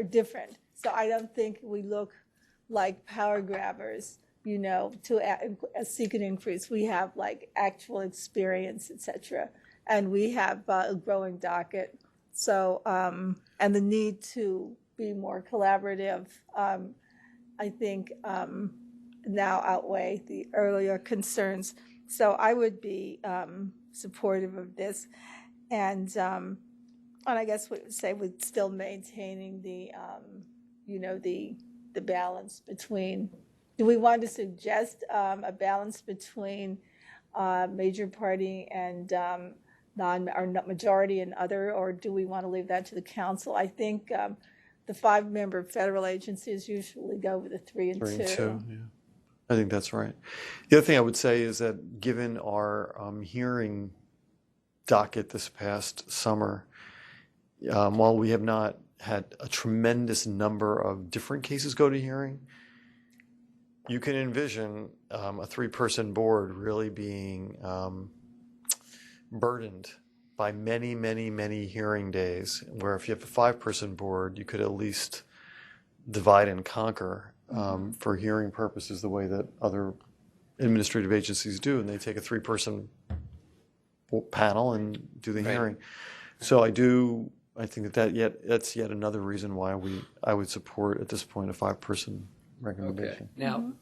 different. So I don't think we look like power grabbers, to seek an increase. We have like actual experience, et cetera. And we have a growing docket. So, and the need to be more collaborative, I think now outweigh the earlier concerns. So I would be supportive of this. And I guess we would say we're still maintaining the balance between, do we want to suggest a balance between major party and majority and other, or do we want to leave that to the council? I think the 5-member federal agencies usually go with a 3 and 2. 3 and 2, yeah. I think that's right. The other thing I would say is that given our hearing docket this past summer, while we have not had a tremendous number of different cases go to hearing, you can envision a 3-person board really being burdened by many, many, many hearing days, where if you have a 5-person board, you could at least divide and conquer for hearing purposes the way that other administrative agencies do, and they take a 3-person panel and do the hearing. So I think that's yet another reason why I would support at this point a 5-person recommendation. Okay. Now,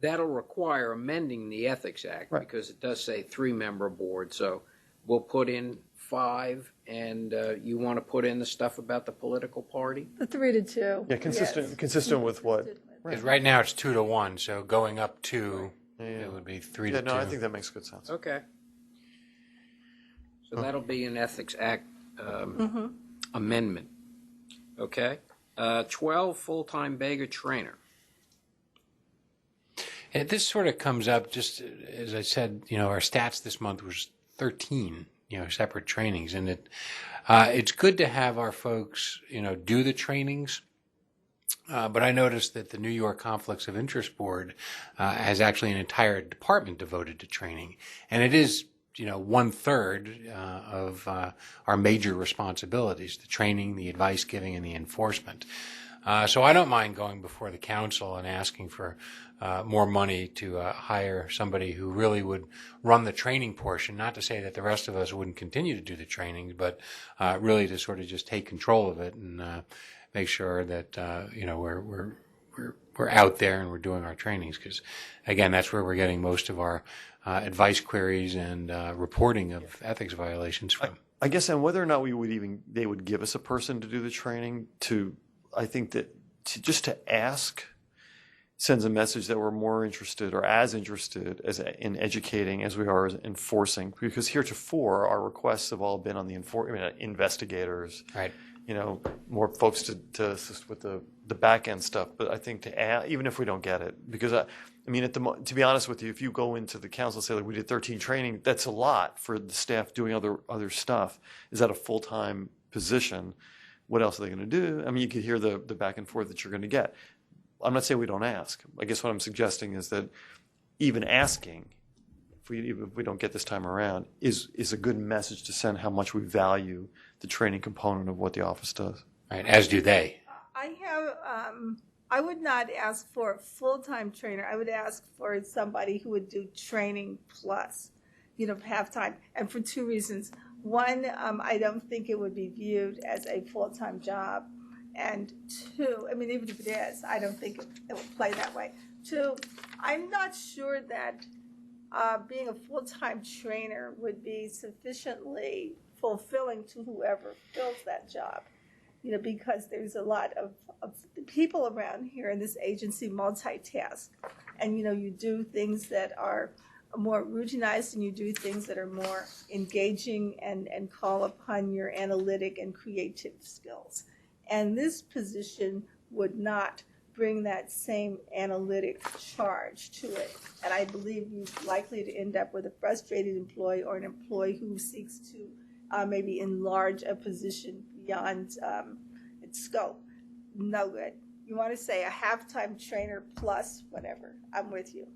that'll require amending the Ethics Act because it does say 3-member board. So we'll put in 5, and you want to put in the stuff about the political party? The 3 to 2. Yeah, consistent with what? Because right now it's 2 to 1, so going up 2, it would be 3 to 2. No, I think that makes good sense. Okay. So that'll be an Ethics Act amendment. Okay. 12, full-time BEGA trainer. And this sort of comes up, just as I said, our stats this month was 13, separate trainings. And it's good to have our folks, do the trainings. But I noticed that the New York Conflicts of Interest Board has actually an entire department devoted to training. And it is, 1/3 of our major responsibilities, the training, the advice giving, and the enforcement. So I don't mind going before the council and asking for more money to hire somebody who really would run the training portion, not to say that the rest of us wouldn't continue to do the training, but really to sort of just take control of it and make sure that, we're out there and we're doing our trainings. Because, again, that's where we're getting most of our advice queries and reporting of ethics violations from. I guess, and whether or not they would give us a person to do the training, I think that just to ask sends a message that we're more interested or as interested in educating as we are as enforcing. Because heretofore, our requests have all been on the investigators, right? More folks to assist with the back end stuff. But I think even if we don't get it, because to be honest with you, if you go into the council and say, like, we did 13 training, that's a lot for the staff doing other stuff. Is that a full-time position? What else are they going to do? You could hear the back and forth that you're going to get. I'm not saying we don't ask. I guess what I'm suggesting is that even asking, if we don't get this time around, is a good message to send how much we value the training component of what the office does. Right, as do they. I would not ask for a full-time trainer. I would ask for somebody who would do training plus, half-time, and for 2 reasons. One, I don't think it would be viewed as a full-time job. And 2, even if it is, I don't think it will play that way. 2, I'm not sure that being a full-time trainer would be sufficiently fulfilling to whoever fills that job. Because there's a lot of people around here in this agency multitask. And, you do things that are more routinized and you do things that are more engaging and call upon your analytic and creative skills. And this position would not bring that same analytic charge to it. And I believe you're likely to end up with a frustrated employee or an employee who seeks to maybe enlarge a position beyond its scope. No good. You want to say a half-time trainer plus whatever. I'm with you.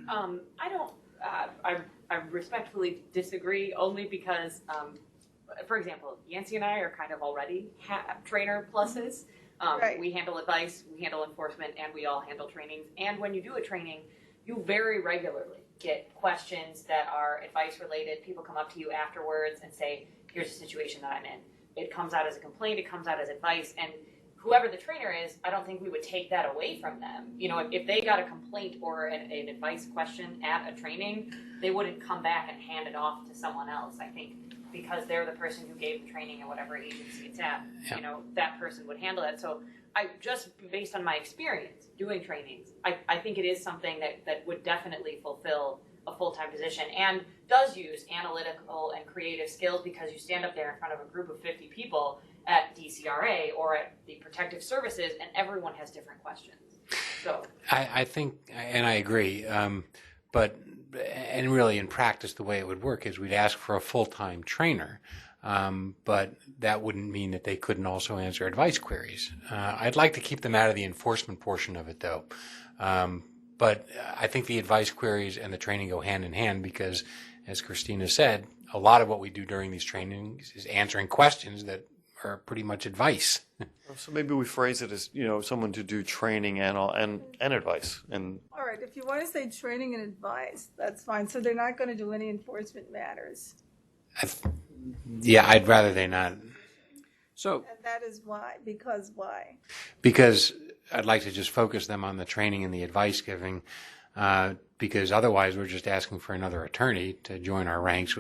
I respectfully disagree, only because, for example, Yancy and I are kind of already trainer pluses. Right. We handle advice, we handle enforcement, and we all handle trainings. And when you do a training, you very regularly get questions that are advice related. People come up to you afterwards and say, here's a situation that I'm in. It comes out as a complaint, it comes out as advice, and whoever the trainer is, I don't think we would take that away from them. If they got a complaint or an advice question at a training, they wouldn't come back and hand it off to someone else. I think because they're the person who gave the training at whatever agency it's at, that person would handle that. So based on my experience doing trainings, I think it is something that would definitely fulfill a full-time position and does use analytical and creative skills, because you stand up there in front of a group of 50 people at DCRA or at the protective services, and everyone has different questions. So I think, and I agree, but and really in practice the way it would work is we'd ask for a full-time trainer, but that wouldn't mean that they couldn't also answer advice queries. I'd like to keep them out of the enforcement portion of it, though. But I think the advice queries and the training go hand in hand because, as Christina said, a lot of what we do during these trainings is answering questions that are pretty much advice. So maybe we phrase it as, someone to do training and advice. And All right, if you want to say training and advice, that's fine. So they're not going to do any enforcement matters. Yeah, I'd rather they not. So, And that is why. Because why? Because I'd like to just focus them on the training and the advice giving, because otherwise we're just asking for another attorney to join our ranks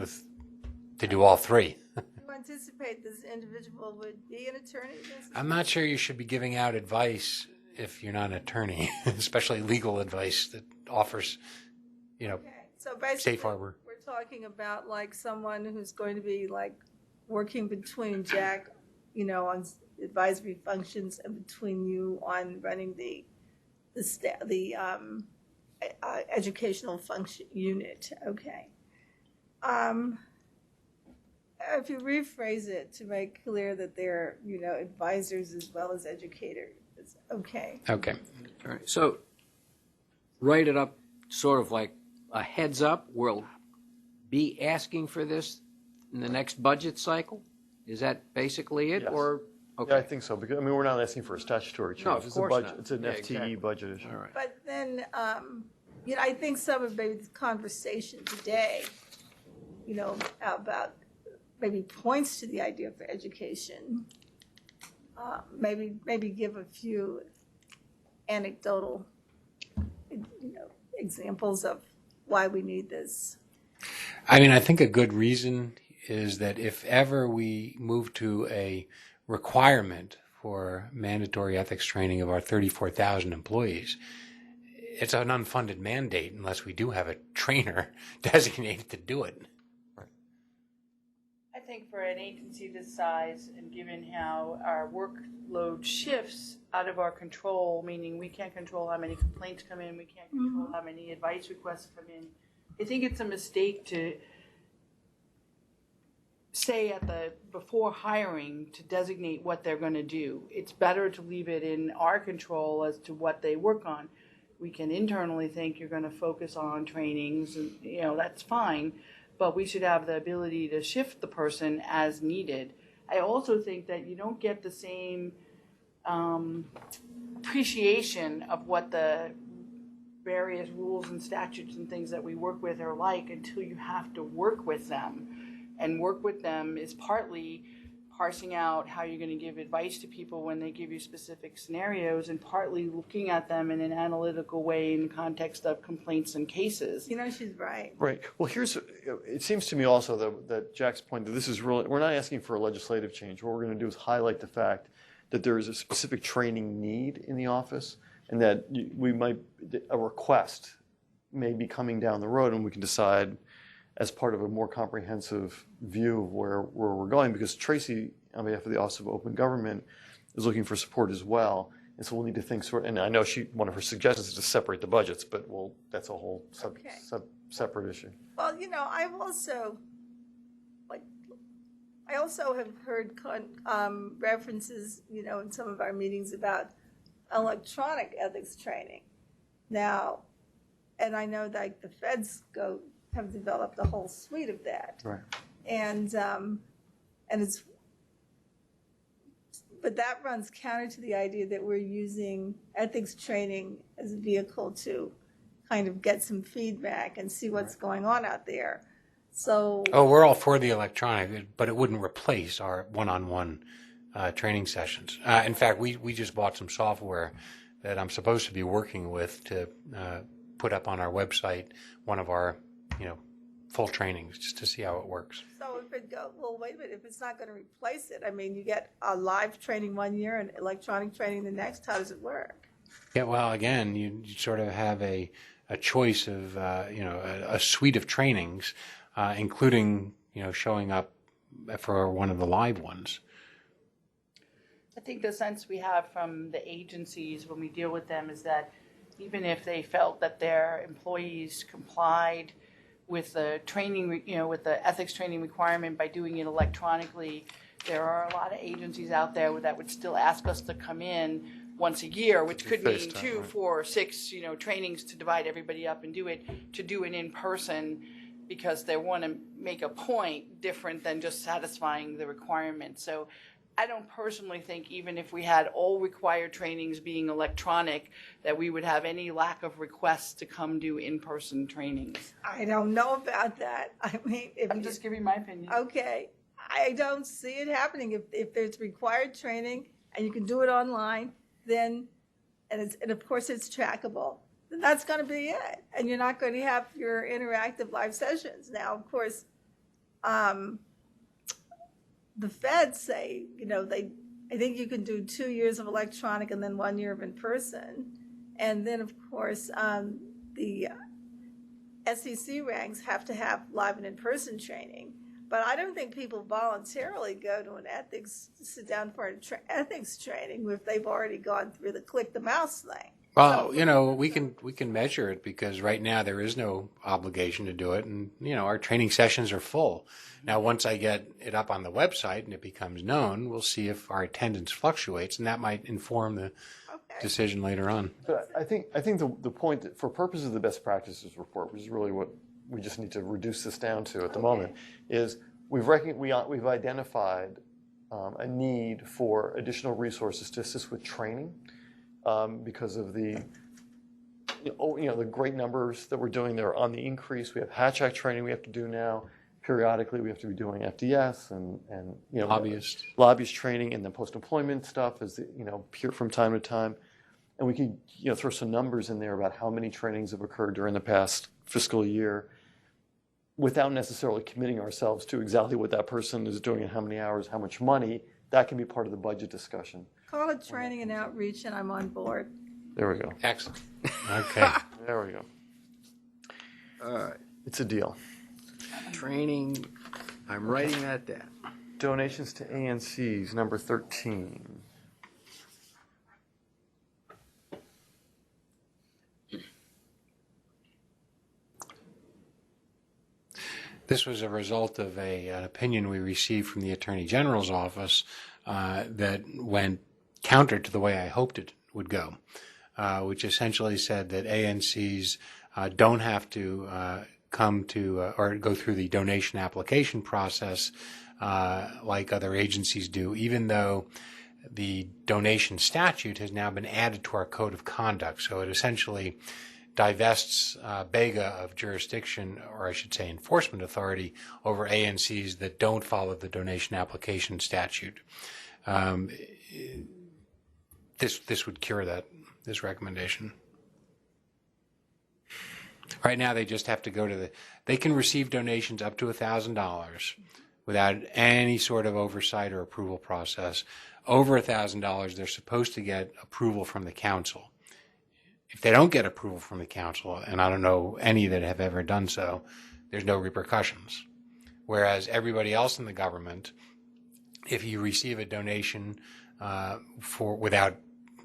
to do all three. Do you anticipate this individual would be an attorney? I'm not sure you should be giving out advice if you're not an attorney, especially legal advice that offers, Okay, so basically, safe harbor. we're talking about like someone who's going to be like working between Jack, on advisory functions and between you on running the educational function unit. Okay. If you rephrase it to make clear that they're, advisors as well as educators, okay. Okay. all right. So write it up sort of like a heads up. We'll be asking for this in the next budget cycle. Is that basically it? Yes. Or okay. yeah, I think so. Because we're not asking for a statutory change. No, of it's course a budget. not. It's an Yeah, FTE exactly. budget issue. All right. But then, I think some of maybe the conversation today, about maybe points to the idea for education, maybe give a few anecdotal, examples of why we need this. I mean, I think a good reason is that if ever we move to a requirement for mandatory ethics training of our 34,000 employees, it's an unfunded mandate unless we do have a trainer designated to do it. I think for an agency this size, and given how our workload shifts out of our control, meaning we can't control how many complaints come in, we can't control how many advice requests come in, I think it's a mistake to say before hiring to designate what they're going to do. It's better to leave it in our control as to what they work on. We can internally think you're going to focus on trainings, and that's fine. But we should have the ability to shift the person as needed. I also think that you don't get the same appreciation of what the various rules and statutes and things that we work with are like until you have to work with them. And work with them is partly parsing out how you're going to give advice to people when they give you specific scenarios, and partly looking at them in an analytical way in the context of complaints and cases. She's right. Right. Well, it seems to me also that Jack's point that this is really, we're not asking for a legislative change. What we're going to do is highlight the fact that there is a specific training need in the office, and that a request may be coming down the road, and we can decide as part of a more comprehensive view of where we're going, because Traci, on behalf of the Office of Open Government, is looking for support as well. And so we'll need to think and I know one of her suggestions is to separate the budgets, but that's a whole separate issue. Well, I also have heard references, in some of our meetings about electronic ethics training. Now, and I know that the feds have developed a whole suite of that. Right. But that runs counter to the idea that we're using ethics training as a vehicle to kind of get some feedback and see what's going on out there. So. Oh, we're all for the electronic, but it wouldn't replace our one-on-one training sessions. In fact, we just bought some software that I'm supposed to be working with to put up on our website one of our full trainings, just to see how it works. So wait a minute, if it's not going to replace it, you get a live training one year and electronic training the next, how does it work? Yeah, well, again, you sort of have a a choice of, a suite of trainings, including, showing up for one of the live ones. I think the sense we have from the agencies when we deal with them is that even if they felt that their employees complied with the training, with the ethics training requirement by doing it electronically, there are a lot of agencies out there that would still ask us to come in once a year, which could mean FaceTime, 2, right. 4, 6, trainings to divide everybody up and do it in person, because they want to make a point different than just satisfying the requirement. So I don't personally think, even if we had all required trainings being electronic, that we would have any lack of requests to come do in-person trainings. I don't know about that. I mean, if I'm you- just giving my opinion. Okay, I don't see it happening. If there's required training and you can do it online, then, and of course it's trackable, then that's going to be it. And you're not going to have your interactive live sessions. Now, of course, the feds say, I think you can do 2 years of electronic and then 1 year of in person. And then, of course, the SEC ranks have to have live and in-person training. But I don't think people voluntarily go to sit down for an ethics training if they've already gone through the click the mouse thing. Well, we can measure it, because right now there is no obligation to do it, and our training sessions are full. Now, once I get it up on the website and it becomes known, we'll see if our attendance fluctuates, and that might inform the decision later on. But I think the point that, for purposes of the best practices report, which is really what we just need to reduce this down to at the moment, is we've identified a need for additional resources to assist with training because of the the great numbers that we're doing. They're on the increase. We have Hatch Act training we have to do now. Periodically, we have to be doing FDS and lobbyist training, and then post-employment stuff is from time to time. And we can throw some numbers in there about how many trainings have occurred during the past fiscal year, without necessarily committing ourselves to exactly what that person is doing and how many hours, how much money. That can be part of the budget discussion. Call it training and outreach, and I'm on board. There we go. Excellent. Okay. There we go. All right. It's a deal. Training, I'm writing that down. Donations to ANCs, number 13. This was a result of an opinion we received from the Attorney General's office that went counter to the way I hoped it would go, which essentially said that ANCs don't have to come to or go through the donation application process like other agencies do, even though the donation statute has now been added to our code of conduct. So it essentially divests BEGA of jurisdiction, or I should say enforcement authority, over ANCs that don't follow the donation application statute. This would cure this recommendation. Right now, they just have to go to they can receive donations up to $1,000 without any sort of oversight or approval process. Over $1,000, they're supposed to get approval from the council. If they don't get approval from the council, and I don't know any that have ever done so, there's no repercussions. Whereas everybody else in the government, if you receive a donation without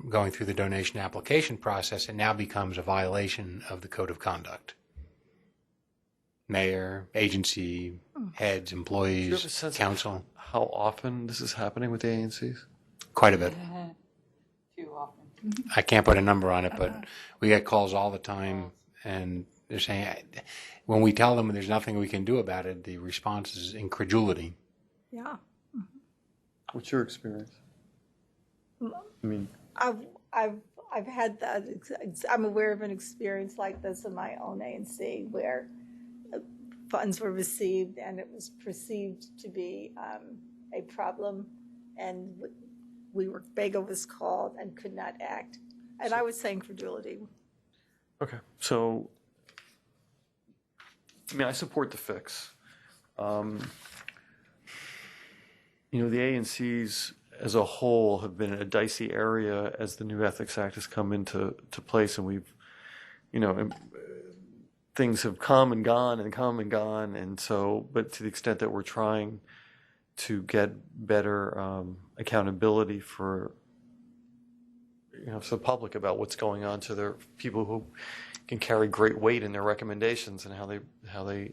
going through the donation application process, it now becomes a violation of the code of conduct. Mayor, agency, heads, Do you have a employees, sense council, of how often this is happening with ANCs? quite a bit. Too often. I can't put a number on it, but we get calls all the time, and they're saying, when we tell them there's nothing we can do about it, the response is incredulity. Yeah. What's your experience? I mean, I've had that. I'm aware of an experience like this in my own ANC where funds were received and it was perceived to be a problem, and BEGA was called and could not act. And I would say incredulity. okay. So, I mean, I support the fix. The ANCs as a whole have been in a dicey area as the new Ethics Act has come into place, and we've, things have come and gone and come and gone, and so, but to the extent that we're trying to get better accountability for, so public about what's going on to their people who can carry great weight in their recommendations and how they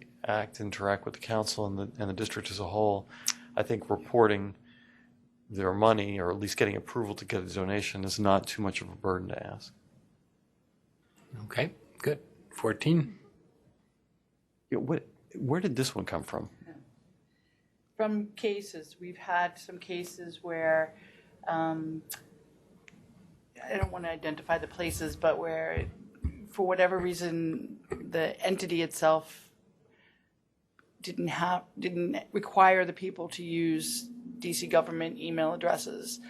interact with the council and the district as a whole. I think reporting their money, or at least getting approval to get a donation, is not too much of a burden to ask. Okay, good. 14. Yeah, where did this one come from? From cases. We've had some cases where, I don't want to identify the places, but where, for whatever reason, the entity itself didn't require the people to use DC government email addresses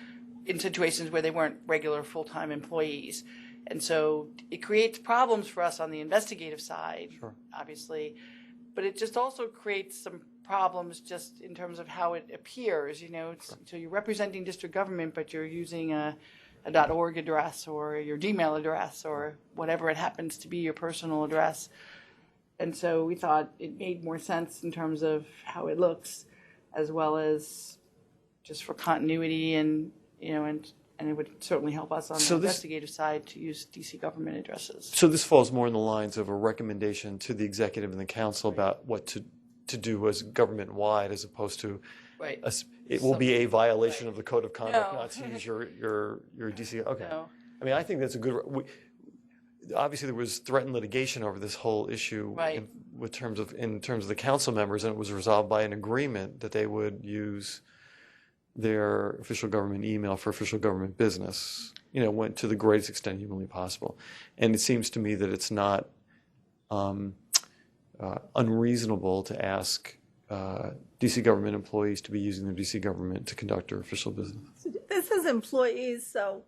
in situations where they weren't regular full-time employees. And so it creates problems for us on the investigative side, sure, obviously, but it just also creates some problems just in terms of how it appears, so you're representing district government, but you're using a .org address or your Gmail address or whatever it happens to be, your personal address. And so we thought it made more sense in terms of how it looks, as well as just for continuity and it would certainly help us on the investigative side to use DC government addresses. So this falls more in the lines of a recommendation to the executive and the council about what to do as government-wide, as opposed to right. It will be a violation of the code of conduct not to use your DC. Okay. No. I mean, I think that's a good. Obviously, there was threatened litigation over this whole issue, right, in terms of the council members, and it was resolved by an agreement that they would use their official government email for official government business. Went to the greatest extent humanly possible, and it seems to me that it's not unreasonable to ask DC government employees to be using their DC government to conduct their official business. This is employees, so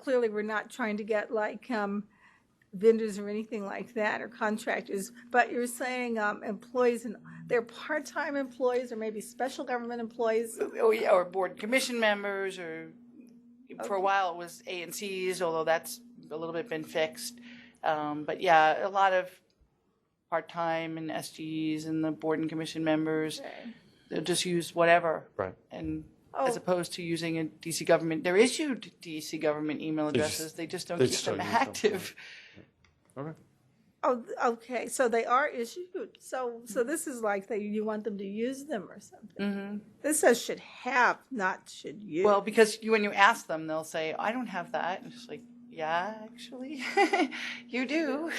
clearly we're not trying to get like vendors or anything like that, or contractors, but you're saying employees, and they're part-time employees or maybe special government employees? Oh, yeah, or board commission members, or for a while it was ANCs, although that's a little bit been fixed. But yeah, a lot of part-time and SGs and the board and commission members, they'll just use whatever. Right. And as opposed to using a DC government, they're issued DC government email addresses, they just don't keep them active. Okay. Oh, okay. So they are issued. So this is like you want them to use them or something. Mm-hmm. This says should have, not should use. Well, because when you ask them, they'll say, "I don't have that." And it's just like, yeah, actually, you do.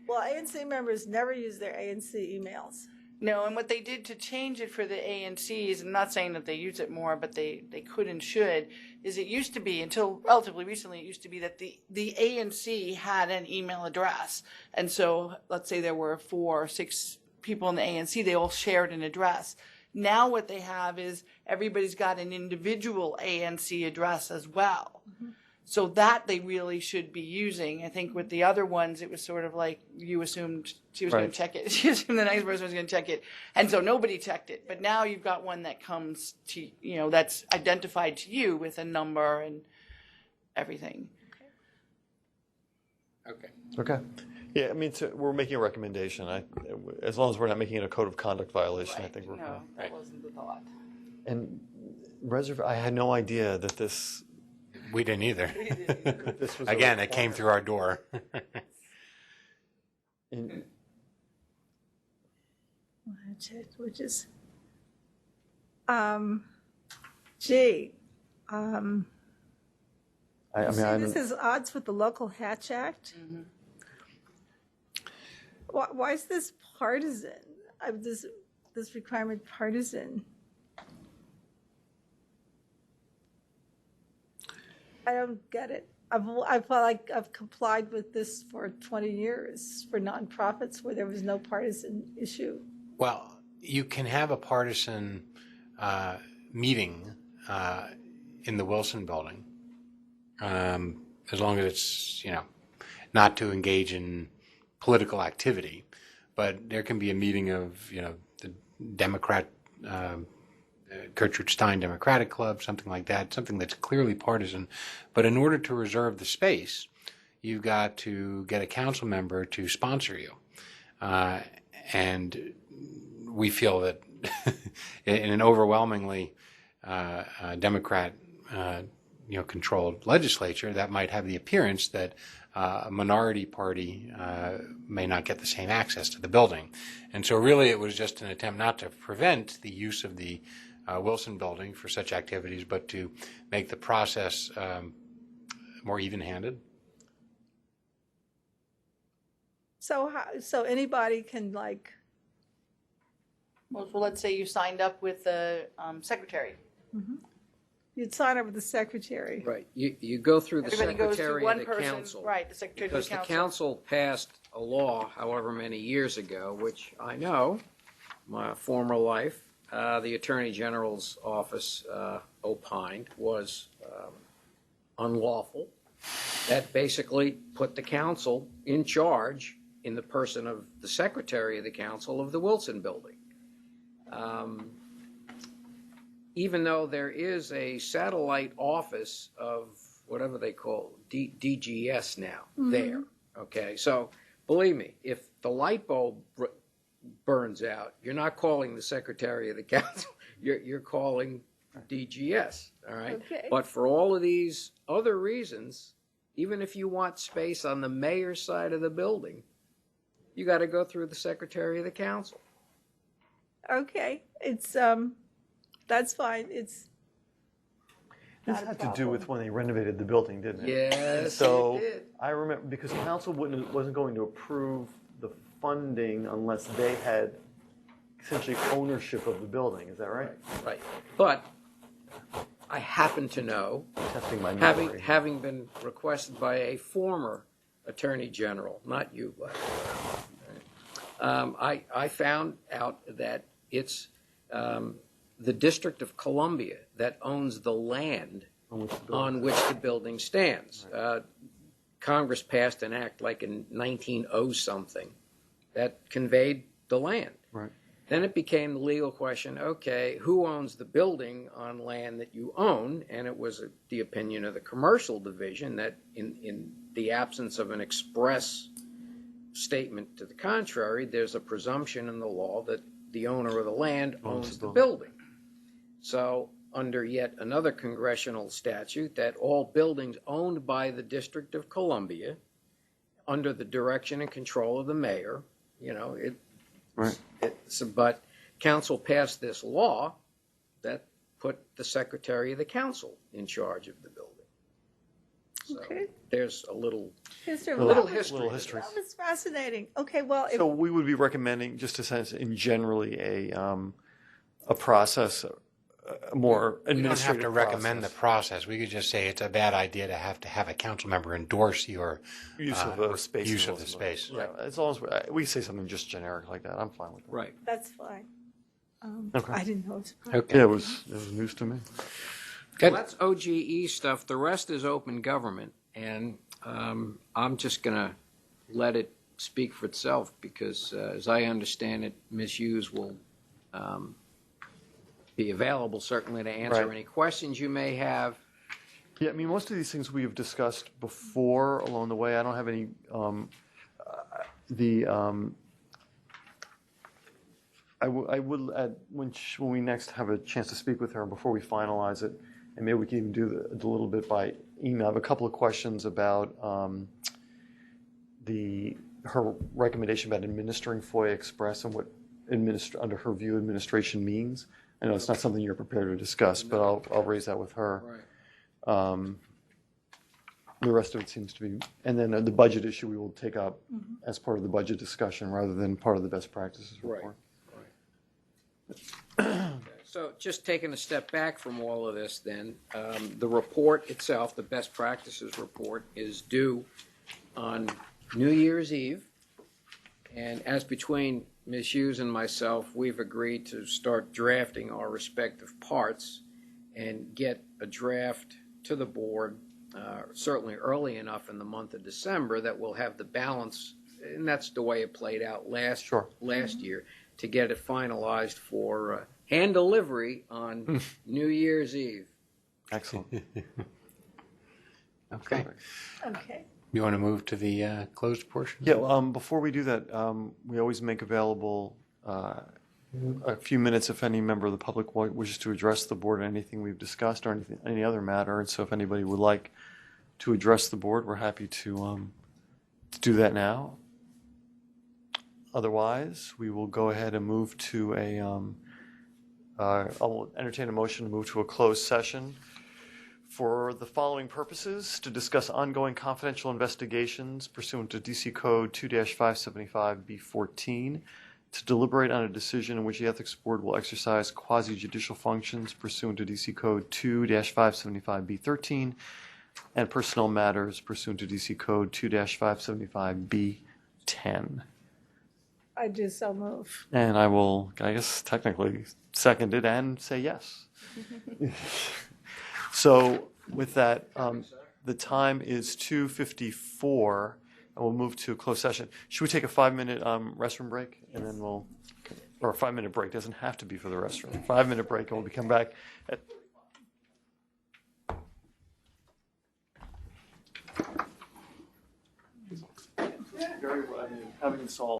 Well, ANC members never use their ANC emails. No, and what they did to change it for the ANCs, I'm not saying that they use it more, but they could and should, is it used to be, until relatively recently, it used to be that the ANC had an email address. And so let's say there were 4 or 6 people in the ANC, they all shared an address. Now what they have is everybody's got an individual ANC address as well. Mm-hmm. So that they really should be using. I think with the other ones, it was sort of like you assumed she was going to check it. She assumed the next person was going to check it. And so nobody checked it. But now you've got one that comes to, that's identified to you with a number and everything. Okay. Yeah, I mean, we're making a recommendation. As long as we're not making it a code of conduct violation, Right. I think we're fine. No, that wasn't the thought. And I had no idea that this... We didn't either. This was Again, it came through our door. Which is, gee. This is odds with the Local Hatch Act. Mm-hmm. Why is this partisan? This requirement partisan? I don't get it. I felt like I've complied with this for 20 years for nonprofits where there was no partisan issue. Well, you can have a partisan meeting in the Wilson building, as long as it's, not to engage in political activity. But there can be a meeting of, the Democrat, Gertrude Stein Democratic Club, something like that, something that's clearly partisan. But in order to reserve the space, you've got to get a council member to sponsor you. And we feel that in an overwhelmingly Democrat controlled legislature, that might have the appearance that a minority party may not get the same access to the building. And so really it was just an attempt not to prevent the use of the Wilson building for such activities, but to make the process more even-handed. So anybody can like, Well, let's say you signed up with the secretary. you'd sign up with the secretary. Right. You go through the Everybody goes secretary through of one the person, council. right, the secretary of Because the the council. council passed a law however many years ago, which I know, my former life, the Attorney General's office opined was unlawful. That basically put the council in charge in the person of the secretary of the council of the Wilson building. Even though there is a satellite office of whatever they call DGS now there, okay? So believe me, if the light bulb burns out, you're not calling the secretary of the council, you're calling DGS, all right? Okay. But for all of these other reasons, even if you want space on the mayor's side of the building, you got to go through the secretary of the council. Okay, it's that's fine. It's This had to do with when they renovated the building, didn't it? Yes, So it did. I remember, because council wasn't going to approve the funding unless they had essentially ownership of the building. Is that right? Right. But I happen to know, Testing my memory. having been requested by a former attorney general, not you, but I found out that it's the District of Columbia that owns the land on which the building stands. Congress passed an act like in 1900-something that conveyed the land. Right. Then it became the legal question, okay, who owns the building on land that you own? And it was the opinion of the commercial division that in the absence of an express statement to the contrary, there's a presumption in the law that the owner of the land owns the building. So under yet another congressional statute, that all buildings owned by the District of Columbia, under the direction and control of the mayor, Right. But council passed this law that put the secretary of the council in charge of the building. So Okay. there's a little history. little That was- history. Little history. That was fascinating. Okay, well, if, So we would be recommending, just a sense, in generally a process, a more We don't have administrative to recommend the process. process. We could just say it's a bad idea to have a council member endorse your Use of the space. use in of the Wilson. space. Yeah, as long as we say something just generic like that, I'm fine with that. Right. that's fine. Okay. I didn't know it was fine. Okay. Yeah, it was news to me. Good. Well, that's OGE stuff. The rest is open government. And I'm just going to let it speak for itself because, as I understand it, Ms. Hughes will be available certainly to answer Right. any questions you may have. Yeah, I mean, most of these things we have discussed before along the way. I don't have any, I would, when we next have a chance to speak with her before we finalize it, and maybe we can even do a little bit by email. I have a couple of questions about her recommendation about administering FOIA Express and what under her view administration means. I know it's not something you're prepared to discuss, but I'll raise that with her. Right. The rest of it seems to be, and then the budget issue we will take up as part of the budget discussion rather than part of the best practices report. So just taking a step back from all of this then, the report itself, the best practices report, is due on New Year's Eve. And as between Ms. Hughes and myself, we've agreed to start drafting our respective parts and get a draft to the board, certainly early enough in the month of December that we'll have the balance, and that's the way it played out last year, to get it finalized for hand delivery on New Year's Eve. Excellent. Okay. Okay. You want to move to the closed portion? Yeah, before we do that, we always make available a few minutes if any member of the public wishes to address the board on anything we've discussed or any other matter. And so if anybody would like to address the board, we're happy to do that now. Otherwise, we will go ahead and move to I'll entertain a motion to move to a closed session for the following purposes: to discuss ongoing confidential investigations pursuant to DC Code 2-575B14, to deliberate on a decision in which the Ethics Board will exercise quasi-judicial functions pursuant to DC Code 2-575B13, and personnel matters pursuant to DC Code 2-575B10. I do so move. And I will, I guess, technically second it and say yes. So with that, the time is 2:54, and we'll move to a closed session. Should we take a 5-minute restroom break, and then or a 5-minute break? Doesn't have to be for the restroom. 5-minute break, and we'll come back at. Very well. I mean, having installed.